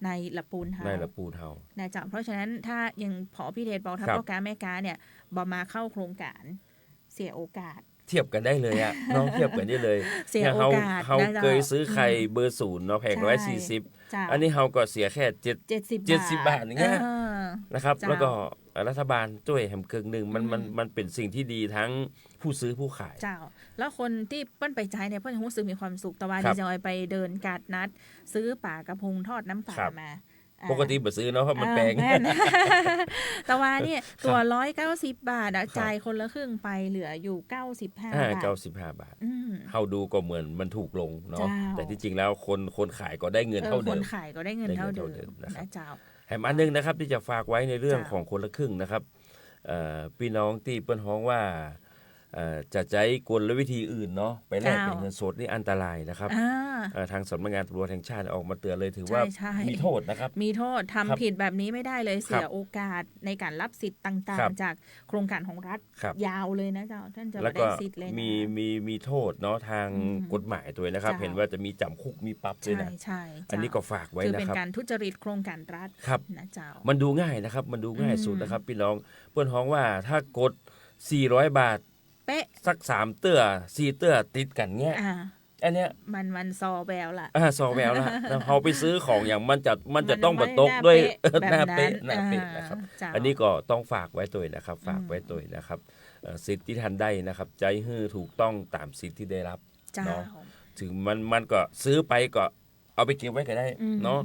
ในละปูนเฮา ในลำพูนเฮา นะจ๊ะเพราะฉะนั้นถ้ายังพอพี่เดชบอกถ้า ครับ พ่อค้าแม่ค้าเนี่ยบอมาเข้าโครงการเสียโอกาส เทียบกันได้เลยอะน้องเทียบกันได้เลย เสียโอกาส เฮา นะจ๊ะ เคยซื้อไข่เบอร์0เนาะแพง ใช่ 140 จ้ะ อันนี้เฮาก็เสียแค่70 บาทอย่างเงี้ย นะครับ จ้ะ แล้วก็รัฐบาลช่วยแหมเกิงหนึ่งมันเป็นสิ่งที่ดีทั้งผู้ซื้อผู้ขาย เจ้าแล้วคนที่เปิ้นไปใช้เนี่ยเปิ้นรู้สึกมีความสุขแต่ว่า ครับ ดีจะไปเดินกาดนัด ซื้อป่ากระพงทอดน้ำปลา ครับ มา ปกติบ่ซื้อเนาะเพราะมันแพง ม่น แต่ว่าเนี่ยตัว190 บาทอะ ครับ จ่ายคนละครึ่งไปเหลืออยู่95 บาท 95 บาท อืม เฮาดูก็เหมือนมันถูกลงเนาะ เจ้า แต่ที่จริงแล้วคนขายก็ได้เงินเท่า ค เดิ น ม ขายก็ได้เงินเท่าเดิม นะครับ นะเจ้า แถมอันหนึงนะครับที่จะฝากไว้ในเรื่อง เจ้า ของคนละครึ่งนะครับพี่น้องที่เปิ้นฮ้องว่าจะใช้กลวิธีอื่นเนาะไปแลกเป็นเงินสดนี่อันตรายนะครับ ทางสำนักงานตำรวจแห่งชาติออกมาเตือนเลยถือว่า ใช่ มีโทษนะครับ มีโทษ ครับ ทำผิดแบบนี้ไม่ได้เลยเสียโอกาสในการรับสิทธิ์ต่า ครั ง บ ๆ จากโครงการของรัฐ ครับ ยาวเลยนะเจ้าท่านจะ แล้ ไม่ วก็ ได้สิทธิ์เลยนะ มีโทษเนาะทาง อืม กฎหมายตัวนะครับ เจ้า เห็นว่าจะมีจำคุกมีปรับด้วย ใช่ นะ ใช่ อันนี้ก็ฝากไว้ คือ นะ เป็น ครับ การทุจริตโครงการรัฐ ครับ นะเจ้า มันดูง่ายนะครับมันดูง่ายสุด อืม นะครับ พี่น้องเพื่อนฮ้องว่าถ้ากด400 บาท เป๊ะ สัก3เตื้อ4เตื้อติดกันเงี้ย อ่า อันเนี้ย มันซอแววล่ะ ซอแววละแล้วเขาไปซื้อของอย่างมันจะ มัน ต้อง ไม่ มาตก น่า ด้วย เป๊ะ หน้า แบบ เป๊ะ นั้น หน้าเป๊ะนะครับ เจ้า อันนี้ก็ต้องฝากไว้ตัวนะครับ ฝาก อืม ไว้ตัวนะครับสิทธิ์ที่ท่านได้นะครับ ใจฮื้อถูกต้องตามสิทธิ์ที่ได้รับ เจ้า เนาะ ถึงมันก็ซื้อไปก็เอาไปเก็บไว้ก็ได้ อืม เนาะ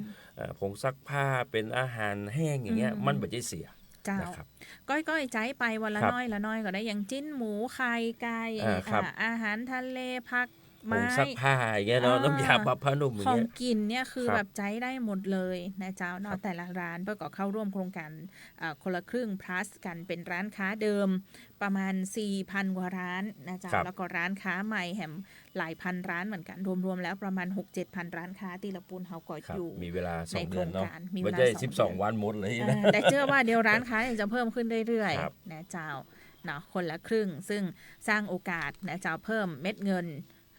ผงซักผ้าเป็นอาหารแห้งอย่างเงี้ย อืม มันไม่ใช่เสีย เจ้า นะครับ ก้อยใจไปวันละ ครับ น้อยละน้อยก็ได้อย่างจิ้นหมูไข่ไก่ ครับ อาหารทะเลผัก ผง ไม้ ซักผ้าอย่างเงี้ยเนาะ อ่า น้ำยาปรับผ้านุ่มอ ข ย่า อง ง เงี้ย กินเนี่ยคือ ครับ แบบใจได้หมดเลยนะเจ้าเน ครั อะ บ แต่ละร้านเพื่อก็เข้าร่วมโครงการคนละครึ่ง plus กันเป็นร้านค้าเดิมประมาณ 4,000 กว่าร้านนะเจ้า ครับ แล้วก็ร้านค้าใหม่แหมหลายพันร้านเหมือนกันรวมๆแล้วประมาณ 6-7,000 ร้านค้าตีละปูนเฮาก็ ครับ อยู่ มีเวลา ใน 2 เดือนเนาะ โครงการมีเว ไม่ ลา ใช่ 2 12 วันหมดเลยนะ แต่เชื่อว่าเดี๋ยวร้านค้าเนี่ยจะเพิ่มขึ้นเรื่อย ครับ ๆนะเจ้าเนาะคนละครึ่งซึ่งสร้างโอกาสนะเจ้าเพิ่มเม็ดเงิน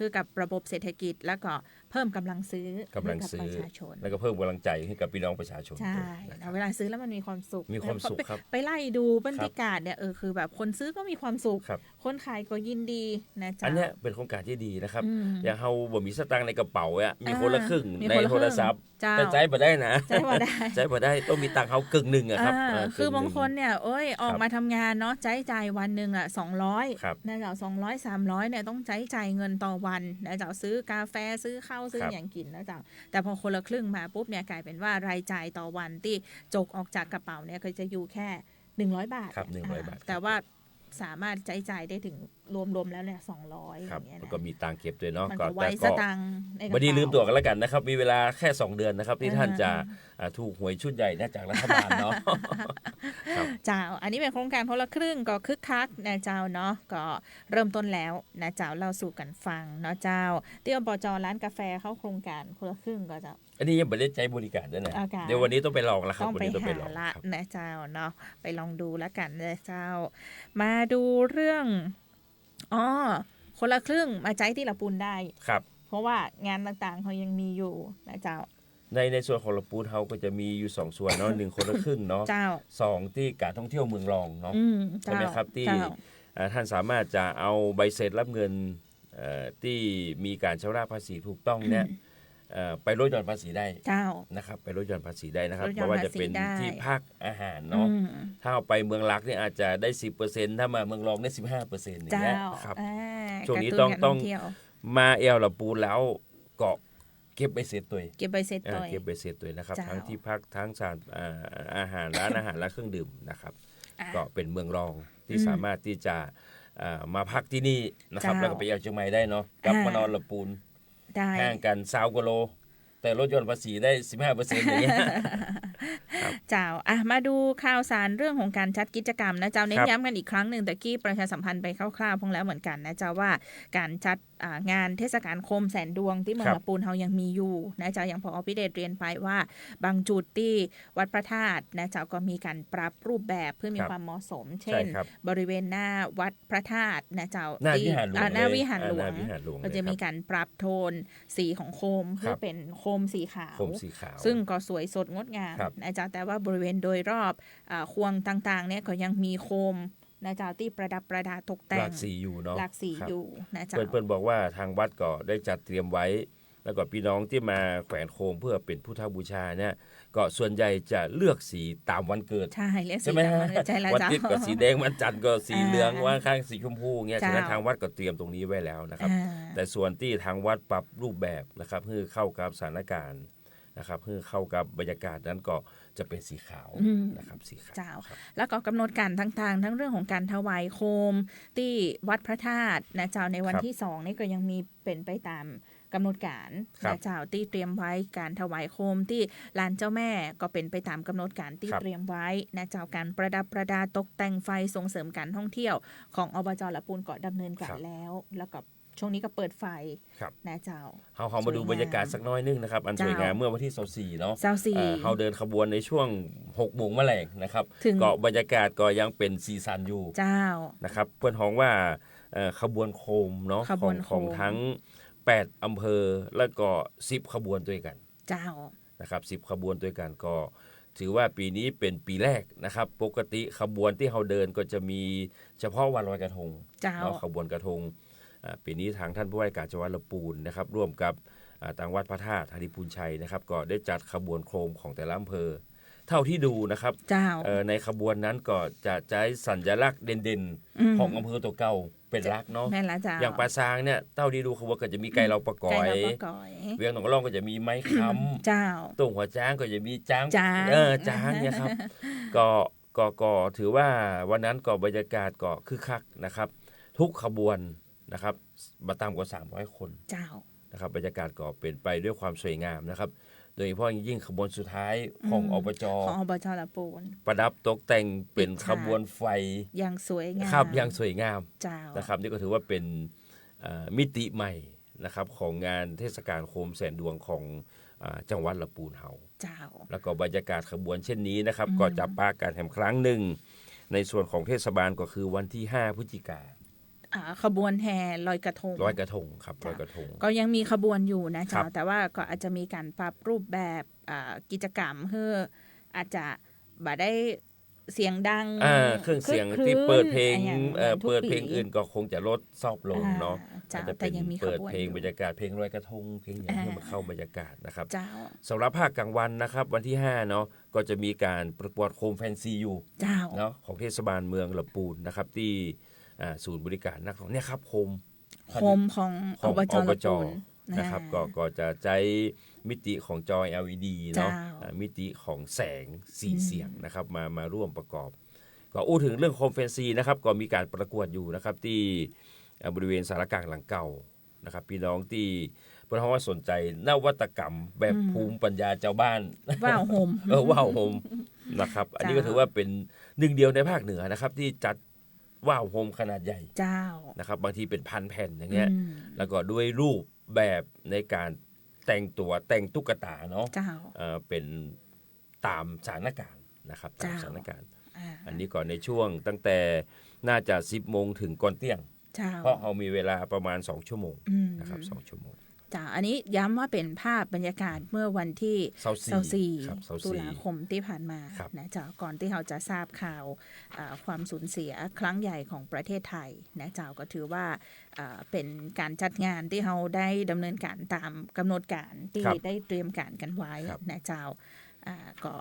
คือกับระบบเศรษฐกิจแล้วก็เพิ่มกำลังซื้อก ำลังซื้อ ให้กับประชาชน แล้วก็เพิ่มกำลังใจให้กับพี่น้องประชาชน ใช่ ด้วยนะค นะ รับ เวลาซื้อแล้วมันมีความสุข มีความสุข ไป ครับ ไปไล่ดูบรรยากาศเนี่ยคือแบบคนซื้อก็มีความสุข ครับ คนขายก็ยินดีนะจ๊ะ อันเนี้ยเป็นโครงการที่ดีนะครับ อืม อย่างเฮาบ่มีสตางค์ในกระเป๋าอ่ะมีคนละครึ่ง มี ใน คนละครึ่ง โทรศัพท์ เจ้า แต่ใจบ่ได้นะ ใจบ่ได้ ใจบ่ได้ต้องมีตังค์เฮาครึ่งหนึงอะครับ คือบาง รึ่ห คนเนี่ยออกมาทำงานเนาะจ่ายวันหนึ่งอ่ะ ครับ 200นะเจ้า200-300เนี่ยต้องจ่ายเงินต่อวันนะเจ้าซื้อกาแฟซื้อข้าวซื้อ ครับ อย่างกินนะเจ้าแต่พอคนละครึ่งมาปุ๊บเนี่ยกลายเป็นว่ารายจ่ายต่อวันที่จกออกจากกระเป๋าเนี่ยก็จะอยู่แค่100 บาท ครับ100 บาท แต่ว่าสามารถจ่ายได้ถึงรวมๆแล้วเนี่ย200อ ครับ ย่างเงี้ย แล้ว นะ ก็มีตังค์เก็บด้วยเนาะ มัน ก็ ก็ไว้ แต่ ส ก็ ตังค์ในกระ บ่ เป๋า ดีลืมตัวกันแล้วกันนะครับ มีเวลาแค่ 2 เดือนนะครับ ที่ท่านจะถูกหวยชุดใหญ่นะจากรัฐบาลเนาะ ครับ เจ้าอันนี้เป็นโครงการคนละครึ่งก็คึกคักนะเจ้าเนาะก็เริ่มต้นแล้วนะเจ้าเล่าสู่กันฟังเนาะเจ้าที่อบจร้านกาแฟเข้าโครงการคนละครึ่งก็จะ อันนี้ยังไม่ได้ใช้บริการด้วยนะ โอเค เดี๋ยววันนี้ต้องไปลองแล้วครับ ต้อง วัน ไป นี้ต้องไป หา ลอง ละ ครับ นะเจ้าเนาะไปลองดูแล้วกันนะเจ้า มาดูเรื่องคนละครึ่งมาใจที่ละปูนได้ ครับ เพราะว่างานต่างๆเขายังมีอยู่นะเจ้า ในส่วนของละปูนเฮาก็จะมีอยู่2ส่วนเนาะ1คนละครึ่งเนาะ เจ้า 2ที่การท่องเที่ยวเมืองรองเนาะ ใช่ไหมครับที่ เจ้า ท่านสามารถจะเอาใบเสร็จรับเงินที่มีการชำระภาษีถูกต้องเนี่ยไปลดหย่อนภาษีได้ เจ้า นะครับไปลดหย่อนภาษีได้นะครับ ลดห เพ ย่อน ราะว่าจะเป็น ภาษีได้ ที่พักอาหารเนาะ อืม ถ้าเอาไปเมืองหลักเนี่ยอาจจะได้ 10%ถ้ามาเมืองรองได้ 15%อย่าง เจ้า เงี้ยครับ ช่วงนี้ กระตุ้ ต้อง การ ต้อง เที่ยว มาแอลลำปูนแล้วก็เก็บใบเสร็จตัว เก็บใบเสร็จตัว เก็บใบเสร็จตัวนะครับ เจ้า ทั้งที่พักทั้งสถานอาหารร้านอาหารและเครื่องดื่มนะครับ ก็เป็นเมืองรองที่สามารถที่จะมาพักที่นี่นะครับ เจ้า แล้วก็ไปเชียงใหม่ได้เนาะกลับมานอนลำปูน ได้ ห่างกัน20 กิโลแต่รถยนต์ภาษีได้ 15% อย่างเงี้ย เจ้ามาดูข่าวสารเรื่องของการจัดกิจกรรมนะเจ้าเน้นย้ำกันอีกครั้งหนึ่งแต่กี้ประชาสัมพันธ์ไปคร่าวๆพงแล้วเหมือนกันนะเจ้าว่าการจัดงานเทศกาลโคมแสนดวงที่เมืองลำพูนเฮายังมีอยู่นะเจ้าอย่างพอพิเดชเรียนไปว่าบางจุดที่วัดพระธาตุนะเจ้าก็มีการปรับรูปแบบเพื่อมีความเหมาะสม เช่น บริเวณหน้าวัดพระธาตุนะเจ้า หน้าวิหารหลวง หน้าวิหารหลวง เลย ก็จะมีการปรับโทนสีของโคมเพื่อเป็นโคมสีขาว โคมสีขาว ซึ่งก็สวยสดงดงาม ครับ นะเจ้าแต่ว่าบริเวณโดยรอบควงต่างๆเนี่ยก็ยังมีโคมนะเจ้าที่ประดับประดาตกแต่ ห ง ลากสีอยู่เนาะ หลากสี ครับ อยู่นะเจ้า เพื่อนบอกว่าทางวัดก็ได้จัดเตรียมไว้ แล้วก็พี่น้องที่มาแขวนโคมเพื่อเป็นพุทธบูชาเนี่ยก็ส่วนใหญ่จะเลือกสีตามวันเกิด ใช่เรียกสี ใช่ไหม ดำ ฮะ ใช่แล้ว วัน เจ้า ติดก็สีแดงวันจันทร์ก็สีเหลือง อ่า วันข้างสีชมพูเงี้ย เจ้า ฉะนั้นทางวัดก็เตรียมตรงนี้ไว้แล้วนะครับ แต่ส่วนที่ทางวัดปรับรูปแบบนะครับเพื่อเข้ากับสถานการณ์นะครับเพื่อเข้ากับบรรยากาศนั้นก็จะเป็นสีขาวนะครับสีขาว เจ้า ครับ แล้วก็กำหนดการต่างๆ ทั้งเรื่องของการถวายโคมที่วัดพระธาตุนะเจ้าในวัน ครับ ที่2นี่ก็ยังมีเป็นไปตามกำหนดการ ครับ นะเจ้าที่เตรียมไว้การถวายโคมที่ลานเจ้าแม่ก็เป็นไปตามกำหนดการที่ ครับ เตรียมไว้นะเจ้าการประดับประดาตกแต่งไฟส่งเสริมการท่องเที่ยวของอบจละปูนก็ดำเนินการแล้ว แล้วก็ช่วงนี้ก็เปิดไฟ ครับ นะเจ้า เขามาดูบรรยากาศสักน้อยนึงนะครับอันสวยงามเมื่อวันที่24เนาะ 24 เขาเดินขบวนในช่วง6 โมงแมลงนะครับ ถึง ก็บรรยากาศก็ยังเป็นสีสันอยู่ เจ้า นะครับเพื่อนฮ้องว่าขบวนโคมเนาะ ขบวนโคม ของทั้ง8อำเภอแล้วก็10ขบวนด้วยกัน เจ้า นะครับ10ขบวนด้วยกันก็ถือว่าปีนี้เป็นปีแรกนะครับปกติขบวนที่เขาเดินก็จะมีเฉพาะวันลอยกระทง เจ้า เนาะขบวนกระทงปีนี้ทางท่านผู้ว่าการจังหวัดลำพูนนะครับร่วมกับทางวัดพระธาตุธานิพูนชัยนะครับก็ได้จัดขบวนโคมของแต่ละอำเภอ เท่าที่ดูนะครับ เจ้า ในขบวนนั้นก็จะใช้สัญลักษณ์เด่นๆของอำเภอตัวเก่าเป็นหลักเนาะ แม่นละเจ้า อย่างปลาซางเนี่ยเท่าที่ดูขบวนก็จะมีไก่เราประกอ ไก่ ย เราประกอย เวียงหนองร่องก็จะมีไม้ค้ำ เจ้า ตรงหัวจ้างก็จะมีจ้าง จ้าง จ้างเนี่ยครับ ก็ถือว่าวันนั้นก็บรรยากาศก็คึกคักนะครับ ทุกขบวนนะครับมาตามกว่า300 คน เจ้า นะครับบรรยากาศก็เป็นไปด้วยความสวยงามนะครับ โดยเฉพาะยิ่งขบวนสุดท้ายของอบจ ของอบจละปูน ประดับตกแต่งเป็น ปิดฉาก ขบวนไฟ ยังสวยงาม ครับอย่างสวยงาม เจ้า นะครับนี่ก็ถือว่าเป็นมิติใหม่นะครับของงานเทศกาลโคมแสนดวงของจังหวัดลำพูนเฮา เจ้า แล้วก็บรรยากาศขบวนเช่นนี้นะครับก็จะปาการแห่งครั้งหนึ่ง ในส่วนของเทศบาลก็คือวันที่ 5 พฤศจิกา ขบวนแห่ลอยกระทง ร้อยกระทงครับร้อยกระทง ก็ยังมีขบวนอยู่นะ ครั เจ้า บ แต่ว่าก็อาจจะมีการปรับรูปแบบกิจกรรมเพื่ออาจจะบ่ได้เสียงดัง เครื่องเสียง คลื่น ที่เปิดเพลง อย่างทุก เปิดเพลง ปี อื่นก็คงจะลดซอบลงเนาะ เจ้า อาจจะ แต่ เป็น ยังมีข เปิด บวน เพลง อยู่ บรรยากาศเพลงลอยกระทงเพลงอย่างเพื่อมาเข้าบรรยากาศนะครับ เจ้า สำหรับภาคกลางวันนะครับวันที่5เนาะก็จะมีการประกวดโคมแฟนซีอยู่ เจ้า เนาะของเทศบาลเมืองลำพูนนะครับที่ศูนย์บริการนักท่องเที่ยวเนี่ยครับโคม โคมของ ข อ อง บจ อบ ละ จ ปูน นะครับก็จะใช้มิติของจอ LED เนาะ เจ้า มิติของแสงสีเสียงนะครับมาร่วมประกอบ ก็อู้ถึงเรื่องโคมแฟนซีนะครับก็มีการประกวดอยู่นะครับที่บริเวณสารกลางหลังเก่านะครับพี่น้องที่เพื่อนว่าสนใจนวัตกรรมแบบภูมิปัญญาเจ้าบ้าน ว่าวโฮม ว่าวโฮมนะครับอันนี้ก็ถือว่าเป็นหนึ่งเดียวในภาคเหนือนะครับที่จัดว่าวโฮมขนาดใหญ่ เจ้า นะครับบางทีเป็นพันแผ่นอย่างเงี้ย อืม แล้วก็ด้วยรูปแบบในการแต่งตุ๊กตาเนาะ เจ้า เป็นตามสถานการณ์นะครับตาม เจ้า สถานการณ์ อ่า อันนี้ก่อนในช่วงตั้งแต่น่าจะ10 โมงถึงก่อนเที่ยง เจ้า เพราะเรามีเวลาประมาณ2 ชั่วโมง อืม นะครับ2 ชั่วโมง เจ้าอันนี้ย้ำว่าเป็นภาพบรรยากาศเมื่อวันที่ 24ครับ 24 ตุลาคมที่ผ่านมา ครับ นะเจ้าก่อนที่เราจะทราบข่าวความสูญเสียครั้งใหญ่ของประเทศไทยนะเจ้าก็ถือว่าเป็นการจัดงานที่เราได้ดำเนินการตามกำหนดการที่ ครับ ได้เตรียมการกันไว้ ครับ นะเจ้าก็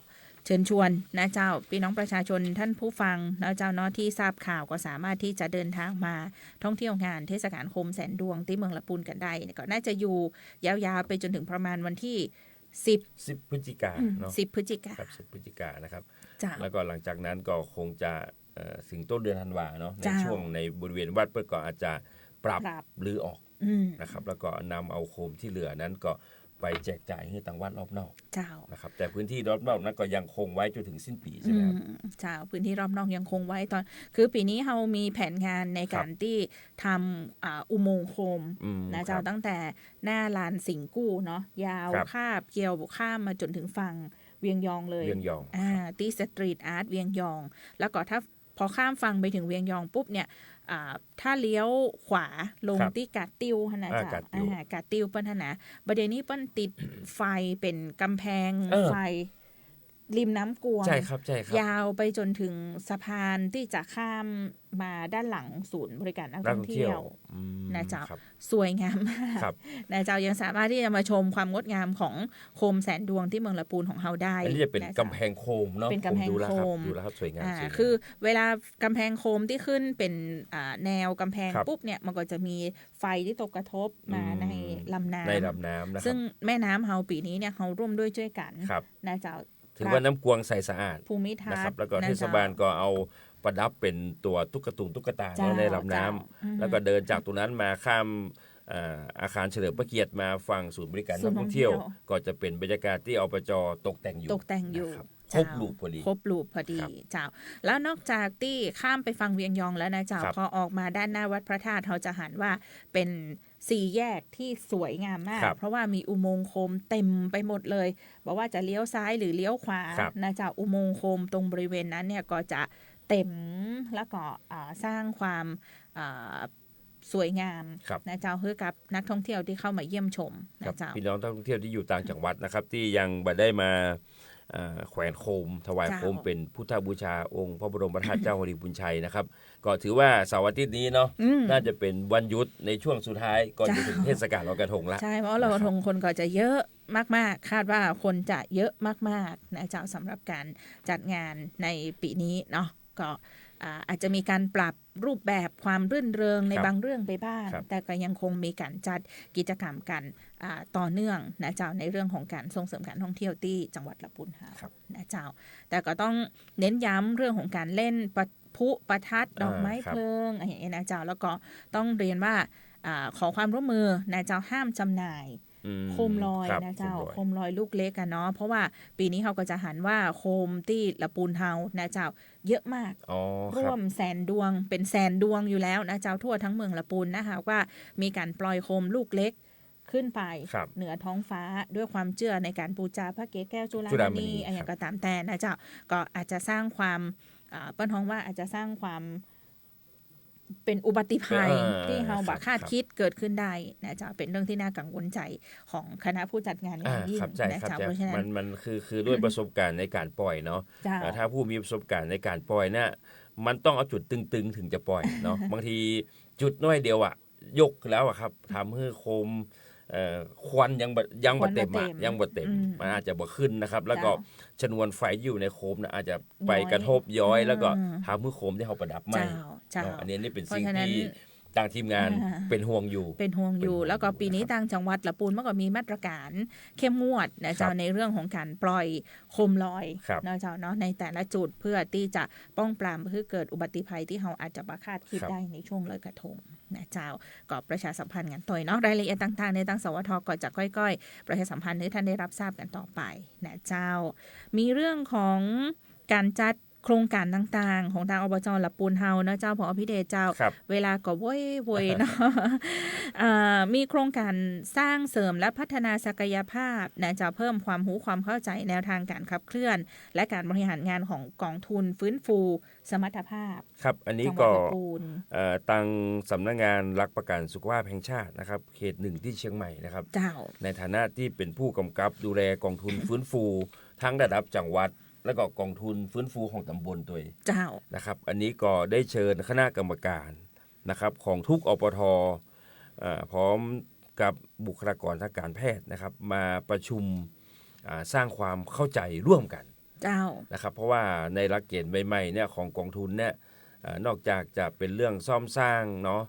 เชิญชวนนะเจ้าพี่น้องประชาชนท่านผู้ฟังนะเจ้าเนาะที่ทราบข่าวก็สามารถที่จะเดินทางมาท่องเที่ยวงานเทศกาลโคมแสนดวงที่เมืองละปูนกันได้ก็น่าจะอยู่ยาวๆไปจนถึงประมาณวันที่10 พฤศจิกาเนาะ 10 พฤศจิกา ครับ10 พฤศจิกานะครับ จ้า แล้วก็หลังจากนั้นก็คงจะถึงต้นเดือนธันวาเนาะใน จ้า ช่วงในบริเวณวัดเพื่อก็อาจจะปรับ ปรับ หรือออก อืม นะครับแล้วก็นำเอาโคมที่เหลือนั้นก็ไปแจกจ่ายให้ต่างวัดรอบนอก เจ้า นะครับแต่พื้นที่รอบนอกนั้นก็ยังคงไว้จนถึงสิ้นปีใช่ไหมครับ เจ้าพื้นที่รอบนอกยังคงไว้ตอนคือปีนี้เรามีแผนงานในการที่ทำอุโมงค์โคม นะเจ้า ครับ ตั้งแต่หน้าลานสิงกู้เนาะยาว ครับ คาบเกี่ยวข้ามมาจนถึงฝั่งเวียงยองเลย เวียงยอง ที่สตรีทอาร์ตเวียงยอง แล้วก็ถ้าพอข้ามฝั่งไปถึงเวียงยองปุ๊บเนี่ยถ้าเลี้ยวขวาลง ครับ ที่กาดติวขนาดจ้ะ กาดติว กาดติวเปิ้นนะประเด็นนี้เปิ้นติดไฟเป็นกำแพง ไฟริมน้ำกวง ใช่ครับใช่ครับ ยาวไปจนถึงสะพานที่จะข้ามมาด้านหลังศูนย์บริการนักท่องเที่ยว นะเจ้า ครับ สวยงามมาก ครับ นะเจ้ายังสามารถที่จะมาชมความงดงามของโคมแสนดวงที่เมืองละปูนของเราได้ อันนี้จะเป็น จ้าก ำแพงโคมเนาะ เป็นกำแพง ผดูแล้วครับ โคม ดูแล้วครับสวยงามสวยงาม คือเวลากำแพงโคมที่ขึ้นเป็นแนวกำแพง ครับ ปุ๊บเนี่ยมันก็จะมีไฟที่ตกกระทบมาในลำน้ำ ในลำน้ำนะครับ ซึ่งแม่น้ำเฮาปีนี้เนี่ยเฮาร่วมด้วยช่วยกัน ครับ นะเจ้า ถือว่าน้ำกวงใสสะอาด ภูมิทัศน์ นะครับแล้วก็ นะ เทศ เจ้า บาลก็เอาประดับเป็นตัวตุ๊กตา เจ้า ในลำน้ำ เจ้าอืม แล้วก็เดินจากตรงนั้นมาข้ามอาคารเฉลิมพระเกียรติมาฝั่งศูนย์บริการ ศู นั น ก ย์ท่ ท่ อ อง ง เที่ เที่ ย ยว วก็จะเป็นบรรยากาศที่อบจตกแต่งอยู่ ตกแต่งอยู่ นะครับคร เจ้า บรูปพอดี ครบรูปพอดี ครับ เจ้า แล้วนอกจากที่ข้ามไปฟังเวียงยองแล้วนะเจ้า ครับ พอออกมาด้านหน้าวัดพระธาตุเขาจะหันว่าเป็นสี่แยกที่สวยงามมาก ครับ เพราะว่ามีอุโมงค์โคมเต็มไปหมดเลยบอกว่าจะเลี้ยวซ้ายหรือเลี้ยวขวา ครับ นะเจ้าอุโมงค์โคมตรงบริเวณนั้นเนี่ยก็จะเต็มแล้วก็สร้างความสวยงาม ครับ นะเจ้าให้กับนักท่องเที่ยวที่เข้ามาเยี่ยมชม ครับ นะเจ้า พี่น้องนักท่องเที่ยวที่อยู่ต่างจังหวัดนะครับ ที่ยังบ่ได้มาแขวนโคม ถวาย เจ้า โคมเป็นพุทธบูชาองค์พระบรมธาตุเจ้าหริบุญชัยนะครับ ก็ถือว่าเสาร์อาทิตย์นี้เนาะ อืม น่าจะเป็นวันหยุดในช่วงสุดท้ายก่อนจะถึง เจ้า เทศกาลลอยกระทงละ ใช่เพราะเรากระทงคนก็จะเยอะมากๆ คาดว่าคนจะเยอะมากๆนะเจ้าสำหรับการจัดงานในปีนี้เนาะก็อาจจะมีการปรับรูปแบบความรื่นเริงใน ครับ บางเรื่องไปบ้าง ครับ แต่ก็ยังคงมีการจัดกิจกรรมกันต่อเนื่องนะเจ้าในเรื่องของการส่งเสริมการท่องเที่ยวที่จังหวัดลำพูนเฮา ครับ นะเจ้า แต่ก็ต้องเน้นย้ำเรื่องของการเล่นพลุประทัดดอกไม้ ครับ เพลิงอะไรอย่างเงี้ยนะเจ้าแล้วก็ต้องเรียนว่าขอความร่วมมือนะเจ้าห้ามจำหน่าย โคมลอย ครับ นะเจ้า โคมลอย โคมลอยลูกเล็กกันเนาะเพราะว่าปีนี้เขาก็จะหันว่าโคมที่ละปูนเฮานะเจ้าเยอะมาก อ๋อค ร่ รั ว บ มแสนดวงเป็นแสนดวงอยู่แล้วนะเจ้าทั่วทั้งเมืองละปูนนะคะว่ามีการปล่อยโคมลูกเล็กขึ้นไป ครับ เหนือท้องฟ้าด้วยความเชื่อในการบูชาพระเกศแก้วจุฬา จุฬาม มณี ณีอะไรอย่าง ครับ ก็ตามแต่นะเจ้าก็อาจจะสร้างความเปิ้นท้องว่าอาจจะสร้างความเป็นอุบัติภัยที่เราบักคาดคิดเกิดขึ้นได้นะเจ้าเป็นเรื่องที่น่ากังวลใจของคณะผู้จัดงานอย่างยิ่ ค ง รับใช่ นะ ครับ เจ้า ใช่ เพราะฉะนั้ มัน นมันคือด้วยประสบการณ์ในการปล่อยเนาะ เจ้า ถ้าผู้มีประสบการณ์ในการปล่อยเนี่ยมันต้องเอาจุดตึงๆ ถึงจะปล่อยเนาะ บางทีจุดน้อยเดียวอะยกแล้วอะครับทำให้โคมควันยังบ่เต็มอะยังบ่เต็ม มันอาจจะบ่ขึ้นนะครับ แล้วก็ชนวนไฟอยู่ในโคมนะอาจจะไปกระทบย้อย แล้วก็ทำให้โคมที่เขาประดับไหม เจ้า อันนี้นี่เป็น เพราะ สิ่ง ฉะนั้น ที่ต่างทีมงานเป็นห่วงอยู่ เป็นห่วงอยู่ เป็นห่วง แล้วก็ปีนี้ นะครับ ต่างจังหวัดละปูนมันก็มีมาตรการเข้มงวดนะเจ้า ครับ ในเรื่องของการปล่อยโคมลอย ครับ นะเจ้าเนาะในแต่ละจุดเพื่อที่จะป้องปรามเพื่อเกิดอุบัติภัยที่เราอาจจะประคาดคิด ครับ ได้ในช่วงลอยกระทงนะเจ้าก็ประชาสัมพันธ์กันต่อยเนาะรายละเอียดต่างๆในทางสวทก็จะค่อยๆ ประชาสัมพันธ์ให้ท่านได้รับทราบกันต่อไปนะเจ้า มีเรื่องของการจัดโครงการต่างๆ ของทางอบจละปูนเฮานะเจ้าผอพิเดชเจ้า ครับ เวลาก็โวยเนาะ มีโครงการสร้างเสริมและพัฒนาศักยภาพนะจะเพิ่มความรู้ความเข้าใจแนวทางการขับเคลื่อน และการบริหารงานของกองทุนฟื้นฟูสมรรถภาพ ครับ อันนี้ จังหวั ก็ ดลำพูน ตังสำนักงานหลักประกันสุขภาพแห่งชาตินะครับเขต 1 ที่เชียงใหม่นะครับ เจ้า ในฐานะที่เป็นผู้กำกับดูแลกองทุน ฟื้นฟู ทั้งระดับจังหวัด และก็กองทุนฟื้นฟูของตำบลตัวเอง เจ้า นะครับ อันนี้ก็ได้เชิญคณะกรรมการนะครับของทุกอปทพร้อมกับบุคลากรทางการแพทย์นะครับ มาประชุมสร้างความเข้าใจร่วมกัน เจ้า นะครับเพราะว่าในหลักเกณฑ์ใหม่ๆเนี่ยของกองทุนเนี่ยนอกจากจะเป็นเรื่องซ่อมสร้างเนาะ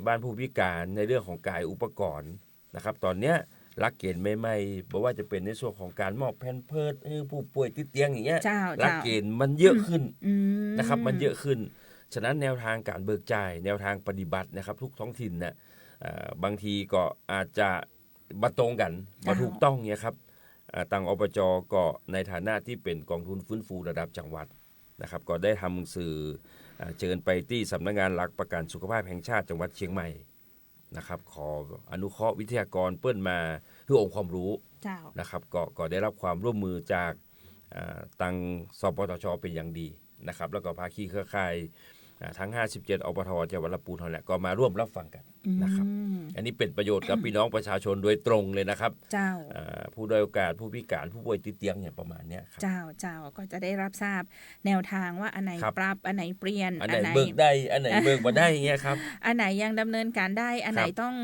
บ้านผู้พิการในเรื่องของกายอุปกรณ์นะครับตอนเนี้ยหลักเกณฑ์ใหม่ๆบอกว่าจะเป็นในส่วนของการมอบแพมเพิร์สให้ผู้ป่วยติดเตียงอย่างเงี้ย เจ้า หลักเกณฑ์มันเยอะขึ้น ม นะครับมันเยอะขึ้นฉะนั้นแนวทางการเบิกจ่ายแนวทางปฏิบัตินะครับทุกท้องถิ่นเนี่ยบางทีก็อาจจะมาตรงกันมาถูกต้องเนี่ยครับทางอบจก็ในฐานะที่เป็นกองทุนฟื้นฟูระดับจังหวัดนะครับก็ได้ทำหนังสือเชิญไปที่สำนักงานหลักประกันสุขภาพแห่งชาติจังหวัดเชียงใหม่นะครับขออนุเคราะห์วิทยากรเปิ้นมาเพื่อองค์ความรู้ เจ้า นะครับก็ได้รับความร่วมมือจากทางสปตชเป็นอย่างดีนะครับแล้วก็ภาคีเครือข่ายทั้ง57อบทจังหวัดลำพูนนั่นแหละก็มาร่วมรับฟังกันนะครับอันนี้เป็นประโยชน์กับพี่น้องประชาชนโดยตรงเลยนะครับ เจ้า ผู้ด้อยโอกาสผู้พิการผู้ป่วยติดเตียงอย่างประมาณเนี้ยครับ เจ้าก็จะได้รับทราบแนวทางว่าอันไหน ครับ ปรับอันไหนเปลี่ยน อันไหนเบิกได้อันไหนเบิกมาได้อย่างเงี้ยครับ อันไหนยังดำเนินการได้อันไหน ครับ ต้อง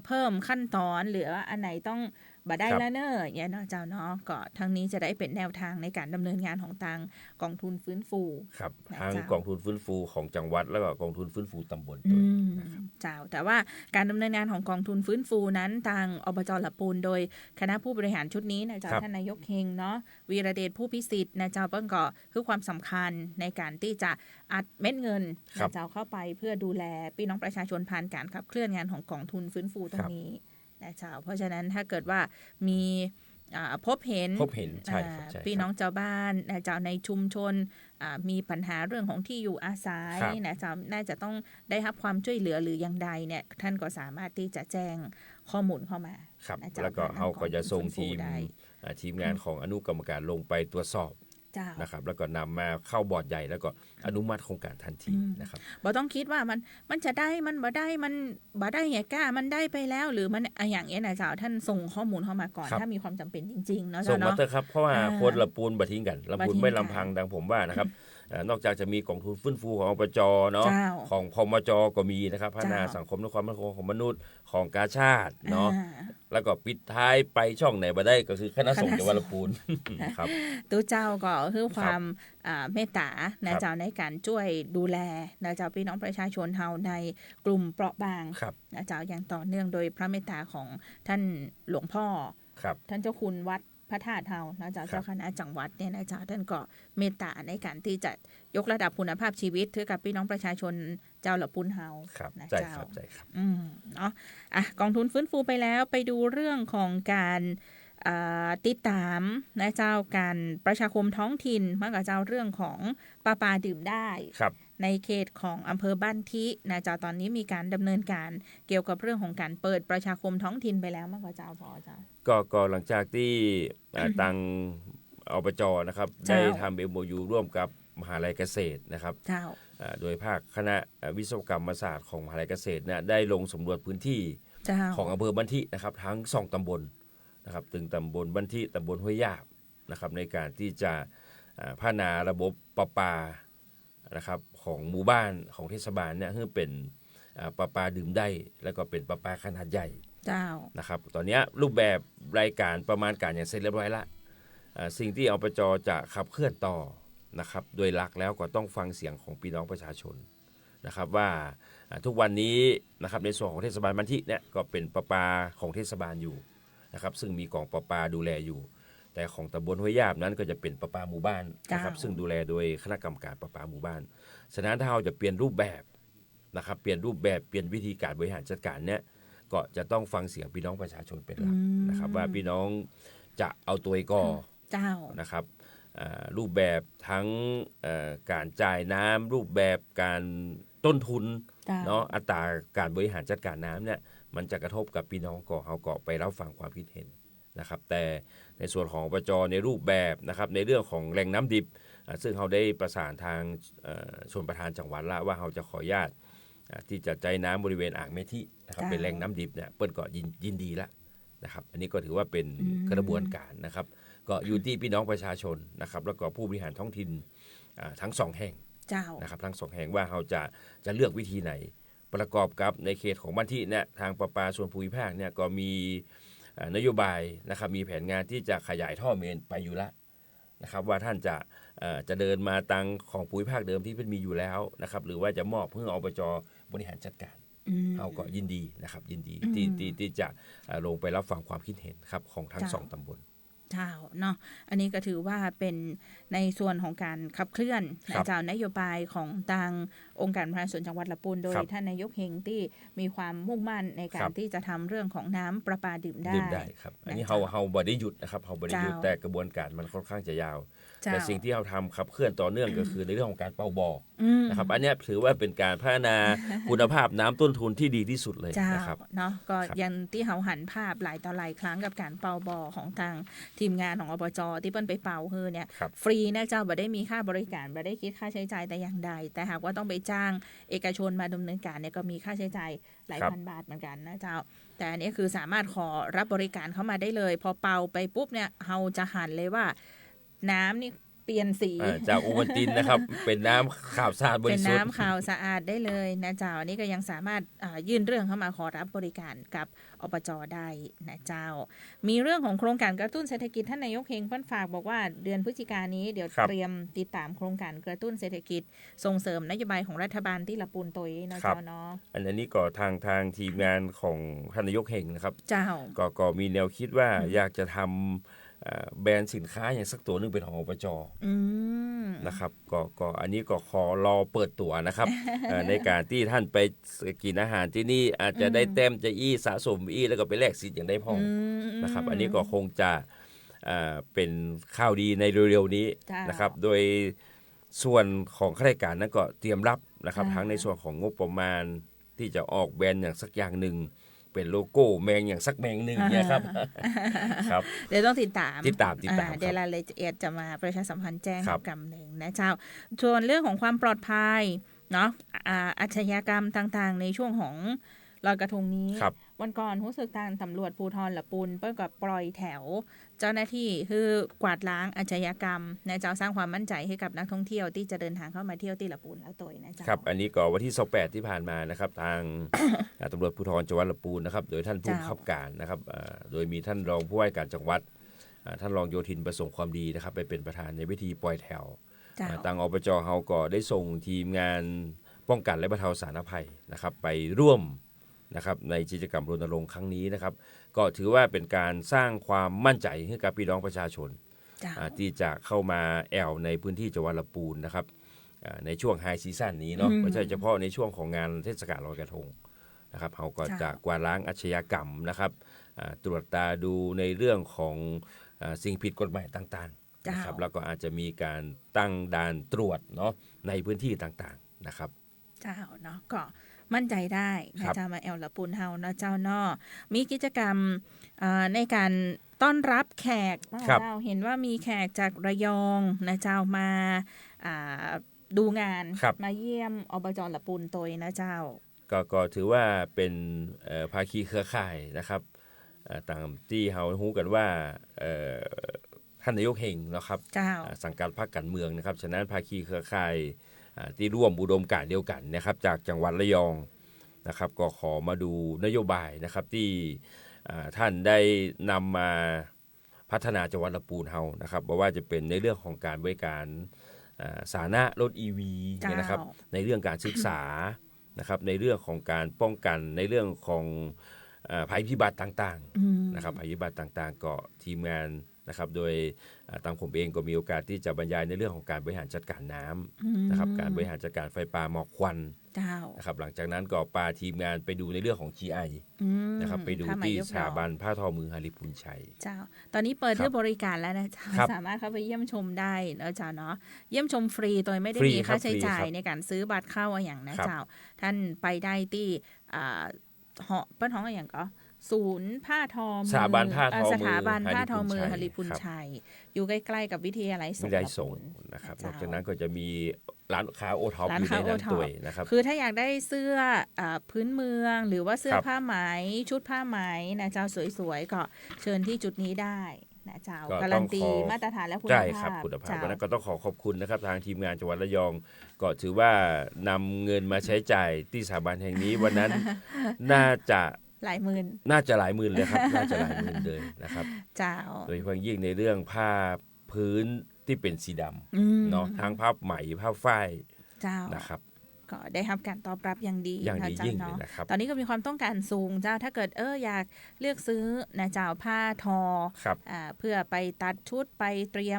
เพิ่มขั้นตอนหรือว่าอันไหนต้องบ่ได้ ครับ แล้วเนอะอย่างเงี้ยเนาะเจ้าเนาะก็ทั้งนี้จะได้เป็นแนวทางในการดำเนินงานของทางกองทุนฟื้นฟู ครับ นะ ทาง เจ้า กองทุนฟื้นฟูของจังหวัดแล้วก็กองทุนฟื้นฟูตำบล อื ด้วย มเจ้าแต่ว่าการดำเนินงานของกองทุนฟื้นฟูนั้นทางอบจลำพูนโดยคณะผู้บริหารชุดนี้นะเจ้า ครับ ท่านนายกเฮงเนาะวีระเดชผู้พิสิทธิ์นะเจ้าเปิ้งก็คือความสำคัญในการที่จะอัดเม็ดเงิน ครับ นะเจ้าเข้าไปเพื่อดูแลพี่น้องประชาชนผ่านการขับเคลื่อนงานของกองทุนฟื้นฟูตรงนี้นะเจ้าเพราะฉะนั้นถ้าเกิดว่ามีพบเห็น ใช่ครับใช่ พี่น้องเจ้าบ้านนะเจ้าในชุมชนมีปัญหาเรื่องของที่อยู่อาศัย ครับ นะเจ้าน่าจะต้องได้รับความช่วยเหลือหรืออย่างใดเนี่ยท่านก็สามารถที่จะแจ้งข้อมูลเข้ามา ครับ นะเจ้า แล้วก็ ผ่นท เขาก็จะส่ง ฟื้นฟู ทีม ได้ ทีมงานของอนุกรรมการลงไปตรวจสอบ เจ้า นะครับแล้วก็นำมาเข้าบอร์ดใหญ่แล้วก็อนุมัติโครงการทันทีนะครับ บ่ต้องคิดว่ามันจะได้มันบ่ได้มันบ่ได้ไงกล้ามันได้ไปแล้ว หรือมันอย่างเงี้ยนะเจ้าท่านส่งข้อมูลเข้ามาก่อน ครับ ถ้ามีความจำเป็นจริงๆเนาะ ส่ง เจ้า มา เนาะ เถอะครับเพราะว่า อ่า คนลำพูนบัทิ้งกันลำพูน บ่ทิ้ง ไม่ กัน ลำพังดังผมว่านะครับนอกจากจะมีกองทุนฟื้นฟูของอบจเนาะ เจ้า ของพมจก็มีนะครับพัฒนา เจ้า สังคมและความมั่นคงของมนุษย์ของกาชาติเนาะ อ่า แล้วก็ปิดท้ายไปช่องไหนมาได้ก็คือคณะสงฆ์จังหวัดลำพูนครับ ตู้เจ้าก็คือความเมตตา ครั นะ บ เจ้าในการช่วยดูแลนะเจ้าพี่น้องประชาชนเฮาในกลุ่มเปราะบาง ครับ นะเจ้าอย่างต่อเนื่องโดยพระเมตตาของท่านหลวงพ่อ ครับ ท่านเจ้าคุณวัดพระธาตุเฮานะเจ้า ครับ เจ้าคณะจังหวัดเนี่ยนะเจ้าท่านก็เมตตาในการที่จะยกระดับคุณภาพชีวิตให้กับพี่น้องประชาชนเจ้าละปุนเฮา ครับ นะ ใช่ เจ้า ครับใช่ครับ เนาะกองทุนฟื้นฟูไปแล้วไปดูเรื่องของการติดตามนะเจ้าการประชาคมท้องถิ่นมากกว่าเจ้าเรื่องของปลาดื่มได้ ครับ ในเขตของอำเภอบ้านทินะเจ้าตอนนี้มีการดำเนินการเกี่ยวกับเรื่องของการเปิดประชาคมท้องถิ่นไปแล้วมากกว่าเจ้าพอเจ้า ก็หลังจากที่ตังอบจนะครับ เจ้า ได้ทำ MOU ร่วมกับมหาลัยเกษตรนะครับ เจ้า โดยภาคคณะวิศวกรรมศาสตร์ของมหาลัยเกษตรเนี่ยได้ลงสำรวจพื้นที่ เจ้า ของอำเภอบ้านทินะครับทั้ง2ตำบลนะครับถึงตำบลบ้านทิตำบลห้วยยาบนะครับในการที่จะพัฒนาระบบประปานะครับของหมู่บ้านของเทศบาลเนี่ยให้เป็นประปาดื่มได้แล้วก็เป็นประปาขนาดใหญ่ เจ้า นะครับตอนนี้รูปแบบรายการประมาณการอย่างเสร็จเรียบร้อยละสิ่งที่อบจจะขับเคลื่อนต่อนะครับโดยหลักแล้วก็ต้องฟังเสียงของพี่น้องประชาชนนะครับว่าทุกวันนี้นะครับในส่วนของเทศบาลบ้านทิเนี่ยก็เป็นประปาของเทศบาลอยู่นะครับซึ่งมีกองประปาดูแลอยู่ แต่ของตำบลห้วยยาบนั้นก็จะเป็นประปาหมู่บ้านนะครับซึ่งดูแลโดยคณะกรรมการประปาหมู่บ้านฉะนั้นถ้าเราจะเปลี่ยนรูปแบบนะครับเปลี่ยนรูปแบบเปลี่ยนวิธีการบริหารจัดการเนี่ยก็จะต้องฟังเสียงพี่น้องประชาชนเป็นหลักนะครับว่าพี่น้องจะเอาตัวก่อ เจ้า นะครับรูปแบบทั้งการจ่ายน้ำรูปแบบการต้นทุน เจ้า เนาะอัตราการบริหารจัดการน้ำเนี่ยมันจะกระทบกับพี่น้องก่อเขาก็ไปรับฟังความคิดเห็นนะครับแต่ในส่วนของอบจในรูปแบบนะครับในเรื่องของแหล่งน้ำดิบซึ่งเขาได้ประสานทางชลประทานจังหวัดละว่าเขาจะขออนุญาตที่จะใจน้ำบริเวณอ่างแม่ทินะครับเป็นแหล่งน้ำดิบเนี่ยเปิ้ลก็ยินดีละนะครับอันนี้ก็ถือว่าเป็นกระบวนการนะครับก็อยู่ที่พี่น้องประชาชนนะครับแล้วก็ผู้บริหารท้องถิ่นทั้ง2แห่ง เจ้า นะครับทั้ง2แห่งว่าเขาจะเลือกวิธีไหนประกอบกับในเขตของบ้านที่เนี่ยทางประปาส่วนภูมิภาคเนี่ยก็มีนโยบายนะครับมีแผนงานที่จะขยายท่อเมนไปอยู่ละ นะครับว่าท่านจะเดินมาตังของภูมิภาคเดิมที่เป็นมีอยู่แล้วนะครับหรือว่าจะมอบเพื่ออบจบริหารจัดการเราก็ยินดีนะครับยินดีที่จะลงไปรับฟังความคิดเห็นครับของทั้ง2ตำบลเจ้าเนาะอันนี้ก็ถือว่าเป็นในส่วนของการขับเคลื่อนเจ้านโยบายของทางองค์การบริหารส่วนจังหวัดลำพูนโดยท่านนายกเฮงที่มีความมุ่งมั่นในการที่จะทำเรื่องของน้ำประปาดื่มได้ครับอันนี้เราบ่ได้หยุดนะครับเราบ่ได้หยุดแต่กระบวนการมันค่อนข้างจะยาวแต่สิ่งที่เราทำขับเคลื่อนต่อเนื่องก็คือในเรื่องของการเป่าบ่อนะครับอันนี้ถือว่าเป็นการพัฒนาคุณภาพน้ำต้นทุนที่ดีที่สุดเลยนะครับเนาะก็ยังที่เขาหันภาพหลายต่อหลายครั้งกับการเป่าบ่อของทางทีมงานของอบจที่เปิ้ลไปเป่าคือเนี่ยฟรีนะเจ้าบ่ได้มีค่าบริการบ่ได้คิดค่าใช้จ่ายแต่อย่างใดแต่หากว่าต้องไปจ้างเอกชนมาดำเนินการเนี่ยก็มีค่าใช้จ่ายหลายพันบาทเหมือนกันนะเจ้าแต่อันนี้คือสามารถขอรับบริการเข้ามาได้เลยพอเป่าไปปุ๊บเนี่ยเราจะหันเลยว่าน้ำนี่เปลี่ยนสีจากโอวัลตินนะครับเป็นน้ำขาวสะอาดบริสุทธิ์เป็นน้ำขาวสะอาดได้เลยนะเจ้าอันนี้ก็ยังสามารถยื่นเรื่องเข้ามาขอรับบริการกับอบจได้นะเจ้ามีเรื่องของโครงการกระตุ้นเศรษฐกิจท่านนายกเฮงเพิ่นฝากบอกว่าเดือนพฤศจิกายนนี้เดี๋ยวเตรียมติดตามโครงการกระตุ้นเศรษฐกิจส่งเสริมนโยบายของรัฐบาลที่ละปูนตัวนะเจ้าเนาะอันนี้ก็ทางทีมงานของท่านนายกเฮงนะครับเจ้าก็มีแนวคิดว่าอยากจะทำแบรนด์สินค้าอย่างสักตัวนึงเป็นของอบจนะครับก็อันนี้ก็ขอรอเปิดตัวนะครับ ในการที่ท่านไปกินอาหารที่นี่อาจจะได้แต้มจะสะสมแล้วก็ไปแลกสิทธิ์อย่างได้พอนะครับอันนี้ก็คงจะเป็นข่าวดีในเร็วๆนี้นะครับโดยส่วนของข้าราชการนั้นก็เตรียมรับนะครับทั้งในส่วนของงบประมาณที่จะออกแบรนด์อย่างสักอย่างหนึ่งเป็นโลโก้แมงอย่างสักแมงหนึ่งเนี่ยครับครับ เดี๋ยวต้องติดตามเดี๋ยวรายละเอียดจะมาประชาสัมพันธ์แจ้งกำหนึ่งนะเจ้าส่วนเรื่องของความปลอดภัยเนาะอาชญากรรมต่างๆในช่วงของลอยกระทงนี้วันก่อนรู้สึกทางตำรวจภูธรละปูนเปิ้ลกับปล่อยแถวเจ้าหน้าที่คือกวาดล้างอาชญากรรมนะเจ้าสร้างความมั่นใจให้กับนักท่องเที่ยวที่จะเดินทางเข้ามาเที่ยวที่ละปูนแล้วตัวนะเจ้าครับอันนี้ก็วันที่28ที่ผ่านมานะครับทาง ตำรวจภูธรจังหวัดละปูนนะครับโดยท่านผู้บังคับการนะครับโดยมีท่านรองผู้ว่าการจังหวัดท่านรองโยธินประสงค์ความดีนะครับไปเป็นประธานในพิธีปล่อยแถวทางอบจเฮาก็ได้ส่งทีมงานป้องกันและบรรเทาสาธารณภัยนะครับไปร่วมนะครับในกิจกรรมรณรงค์ครั้งนี้นะครับก็ถือว่าเป็นการสร้างความมั่นใจให้กับพี่น้องประชาชนที่จะเข้ามาแอวในพื้นที่จังหวัดลำพูนนะครับในช่วงไฮซีซั่นนี้เนาะไม่ใช่เฉพาะในช่วงของงานเทศกาลลอยกระทงนะครับเขาก็จะกวาดล้างอาชญากรรมนะครับตรวจตาดูในเรื่องของสิ่งผิดกฎหมายต่างๆนะครับแล้วก็อาจจะมีการตั้งด่านตรวจเนาะในพื้นที่ต่างๆนะครับเจ้าเนาะก็มั่นใจได้นะเจ้ามาแอลละปูนเฮานะเจ้าเนาะมีกิจกรรมในการต้อนรับแขกเจ้าเห็นว่ามีแขกจากระยองนะเจ้ามาดูงานมาเยี่ยมอบจละปูนตัวนะเจ้าก็ถือว่าเป็นภาคีเครือข่ายนะครับตามที่เฮาฮู้กันว่าท่านนายกเฮงนะครับสังกัดพรรคการเมืองนะครับฉะนั้นภาคีเครือข่ายที่ร่วมอุดมการณ์เดียวกันนะครับจากจังหวัดระยองนะครับก็ขอมาดูนโยบายนะครับที่ท่านได้นำมาพัฒนาจังหวัดลำพูนเฮานะครับเพราะว่าจะเป็นในเรื่องของการบริการสาธารณะรถ EV นะครับในเรื่องการศึกษานะครับในเรื่องของการป้องกันในเรื่องของภัยพิบัติต่างๆนะครับภัยพิบัติต่างๆก็ทีมงานนะครับโดยทางผมเองก็มีโอกาสที่จะบรรยายในเรื่องของการบริหารจัดการน้ำนะครับการบริหารจัดการไฟป่าหมอกควันนะครับหลังจากนั้นก็พาทีมงานไปดูในเรื่องของ GI นะครับไปดูที่สถาบันผ้าทอมือหฤปุญชัยเจ้าตอนนี้เปิดให้บริการแล้วนะเจ้าสามารถเข้าไปเยี่ยมชมได้นะเจ้าเนาะเยี่ยมชมฟรีโดยไม่ได้มีค่าใช้จ่ายในการซื้อบัตรเข้าอย่างนะเจ้าท่านไปได้ที่หอเปิ้ลห้องอย่างก็ศูนย์ผ้าทอมือสถาบันผ้าทอมือหฤปุญชัยอยู่ใกล้ๆกับวิทยาลัยสงฆ์นะครับนอกจากนั้นก็จะมีร้านค้าโอท็อปอยู่ในนั้นด้วยนะครับคือถ้าอยากได้เสื้อพื้นเมืองหรือว่าเสื้อผ้าไหมชุดผ้าไหมนะเจ้าสวยๆก็เชิญที่จุดนี้ได้นะเจ้าการันตีมาตรฐานและคุณภาพใช่ครับคุณภาพวันนั้นก็ต้องขอบคุณนะครับทางทีมงานจังหวัดระยองก็ถือว่านำเงินมาใช้จ่ายที่สถาบันแห่งนี้วันนั้นน่าจะหลายหมื่นน่าจะหลายหมื่นเลยครับน่าจะหลายหมื่นเลยนะครับเจ้าโดยเฉพาะยิ่งในเรื่องผ้าพื้น ที่เป็นสีด อืม ำเนาะทั้งผ้าไหมผ้าฝ้าย เจ้า นะครับ ก็ได้รับการตอบรับอย่างดี อย่างดี นะเจ้า ยิ่งเลย เนาะ นะครับ ตอนนี้ก็มีความต้องการสูงเจ้าถ้าเกิดอยากเลือกซื้อนะเจ้าผ้าทอ ครับ เพื่อไปตัดชุดไปเตรี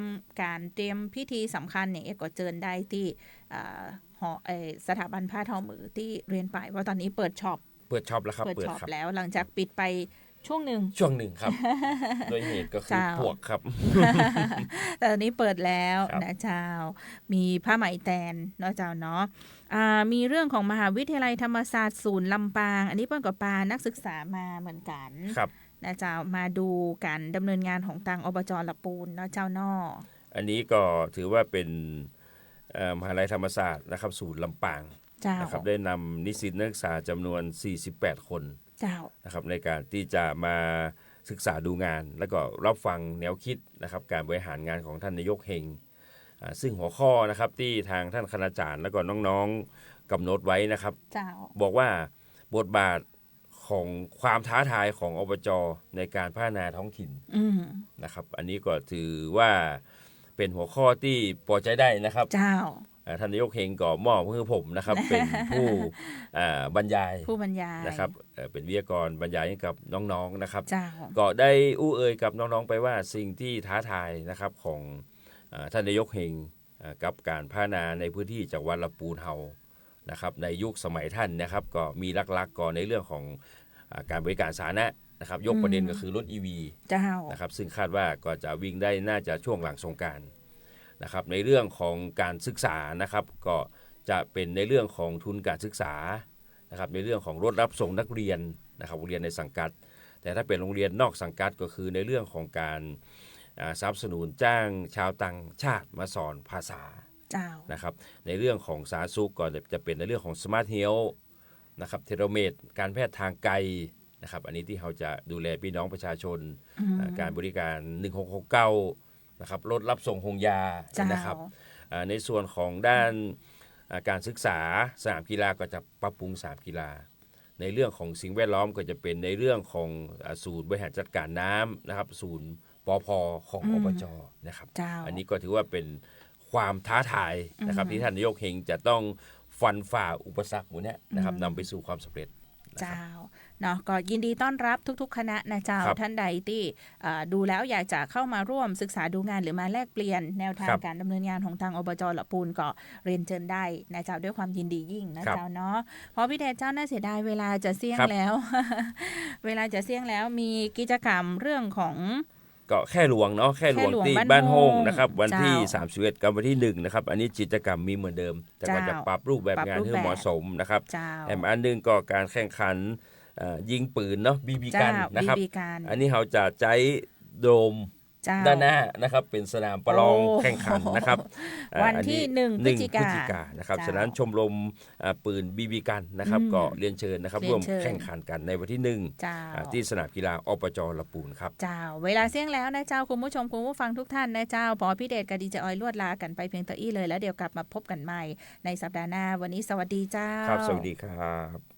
ยมพิธีสำคัญอย่างก็เจิญได้ที่หอสถาบันผ้าทอมือที่เรียนไปว่าตอนนี้เปิดช็อป เปิดช็อปแล้วครับ เปิดช็อป ครับ แล้วหลังจากปิดไปช่วงหนึ่ง ช่วงหนึ่งครับ โดยเหตุก็คือ เจ้า พวกครับ แต่ตอนนี้เปิดแล้ว ครับ นะเจ้า มีผ้าไหมแตนเนาะเจ้าเนาะมีเรื่องของมหาวิทยาลัยธรรมศาสตร์ศูนย์ลำปาง อันนี้เปิ้ลกับปานักศึกษามาเหมือนกัน ครับ นะเจ้ามาดูการดำเนินงานของทางอบจละปูนเนาะเจ้าเนาะ อันนี้ก็ถือว่าเป็นมหาวิทยาลัยธรรมศาสตร์นะครับศูนย์ลำปาง เจ้า นะครับได้นำนิสิตนักศึกษาจำนวน 48 คน เจ้า นะครับในการที่จะมาศึกษาดูงาน แล้วก็รับฟังแนวคิดนะครับการบริหารงานของท่านนายกเฮงซึ่งหัวข้อนะครับที่ทางท่านคณาจารย์แล้วก็น้องๆกำหนดไว้นะครับ เจ้า บอกว่าบทบาทของความท้าทายของอบจในการพัฒนาท้องถิ่น อืม นะครับอันนี้ก็ถือว่าเป็นหัวข้อที่พอใจได้นะครับ เจ้า ท่านนายกเฮงก็มอบให้ผมนะครับ เป็นผู้บรรยาย ผู้บรรยาย นะครับเป็นวิทยากรบรรยายให้กับน้องๆนะครับ เจ้า ก็ได้อู้เอ่ยกับน้องๆไปว่าสิ่งที่ท้าทายนะครับของท่านนายกเฮงกับการพัฒนาในพื้นที่จังหวัดลำพูนเฮานะครับในยุคสมัยท่านนะครับก็มีหลักๆก่อนในเรื่องของการบริการสาธารณะนะครับยกประเด็นก็คือรถ EV เจ้า นะครับซึ่งคาดว่าก็จะวิ่งได้น่าจะช่วงหลังสงกรานต์นะครับในเรื่องของการศึกษานะครับก็จะเป็นในเรื่องของทุนการศึกษานะครับในเรื่องของรถรับส่งนักเรียนนะครับโรงเรียนในสังกัด แต่ถ้าเป็นโรงเรียนนอกสังกัดก็คือในเรื่องของการสนับสนุนจ้างชาวต่างชาติมาสอนภาษา เจ้า นะครับในเรื่องของสาธารณสุขก็จะเป็นในเรื่องของสมาร์ทเฮลท์นะครับเทเลเมดการแพทย์ทางไกลนะครับอันนี้ที่เขาจะดูแลพี่น้องประชาชนการบริการ1669นะครับรถรับส่งโรงยา เจ้าน นะครับในส่วนของด้านการศึกษาสนามกีฬาก็จะปรับปรุงสนามกีฬาในเรื่องของสิ่งแวดล้อมก็จะเป็นในเรื่องของศูนย์บริหารจัดการน้ำนะครับศูนย์ปพของอบจนะครับ เจ้า อันนี้ก็ถือว่าเป็นความท้าทายนะครับที่ท่านนายกเฮงจะต้องฟันฝ่าอุปสรรคหมู่นี้นะครับนำไปสู่ความสำเร็จนะครับ เจ้าเนาะก็ยินดีต้อนรับทุกๆคณะนะเจ้า ครับ ท่านใดที่ดูแล้วอยากจะเข้ามาร่วมศึกษาดูงานหรือมาแลกเปลี่ยนแนวทาง ครับ การดำเนินงานของทางอบจละปูนก็เรียนเชิญได้นะเจ้าด้วยความยินดียิ่งนะครับ เจ้าเนาะเพราะพี่แดดเจ้าน่าเสียดายเวลาจะเสี่ยง ครับ แล้ว เวลาจะเสี่ยงแล้วมีกิจกรรมเรื่องของ ก็แค่หลวงเนาะแค่หลวง แค่หลวง ที่ บ้า บ้าน น โฮ โฮ ง งนะครับวันที่ เจ้า 31กับวันที่1นะครับอันนี้กิจกรรมมีเหมือนเดิม แต่ก็ เจ้า จะปรับรูปแบบ ปรับ งาน รูป ให้ แบบ เหมาะสมนะครับ เจ้า แอมอันหนึงก็การแข่งขันยิงปืนเนาะบีบีกัน เจ้า นะครับ BB กัน อันนี้เราจะใช้โดม เจ้า ด้านหน้านะครับเป็นสนามประลอง โอ้ แข่งขันนะครับ วันที่ อั 1 พฤศจิกา นะครับ เจ้า ฉะนั้นชมรมปืนบีบีกันนะครับก็เรียนเชิญนะครับ เรียน ร่วม เชิญ แข่งขันกันในวันที่ เจ้า ที่สนามกีฬาอบจละปูนครับ เจ้าเวลาเสี่ยงแล้วนะเจ้าคุณผู้ชมคุณผู้ฟังทุกท่านนะเจ้าพอพี่เดชกับดีเจออยลวดลากันไปเพียงแต่อี้เลยแล้วเดี๋ยวกลับมาพบกันใหม่ในสัปดาห์หน้าวันนี้สวัสดีเจ้า ครับสวัสดีครับ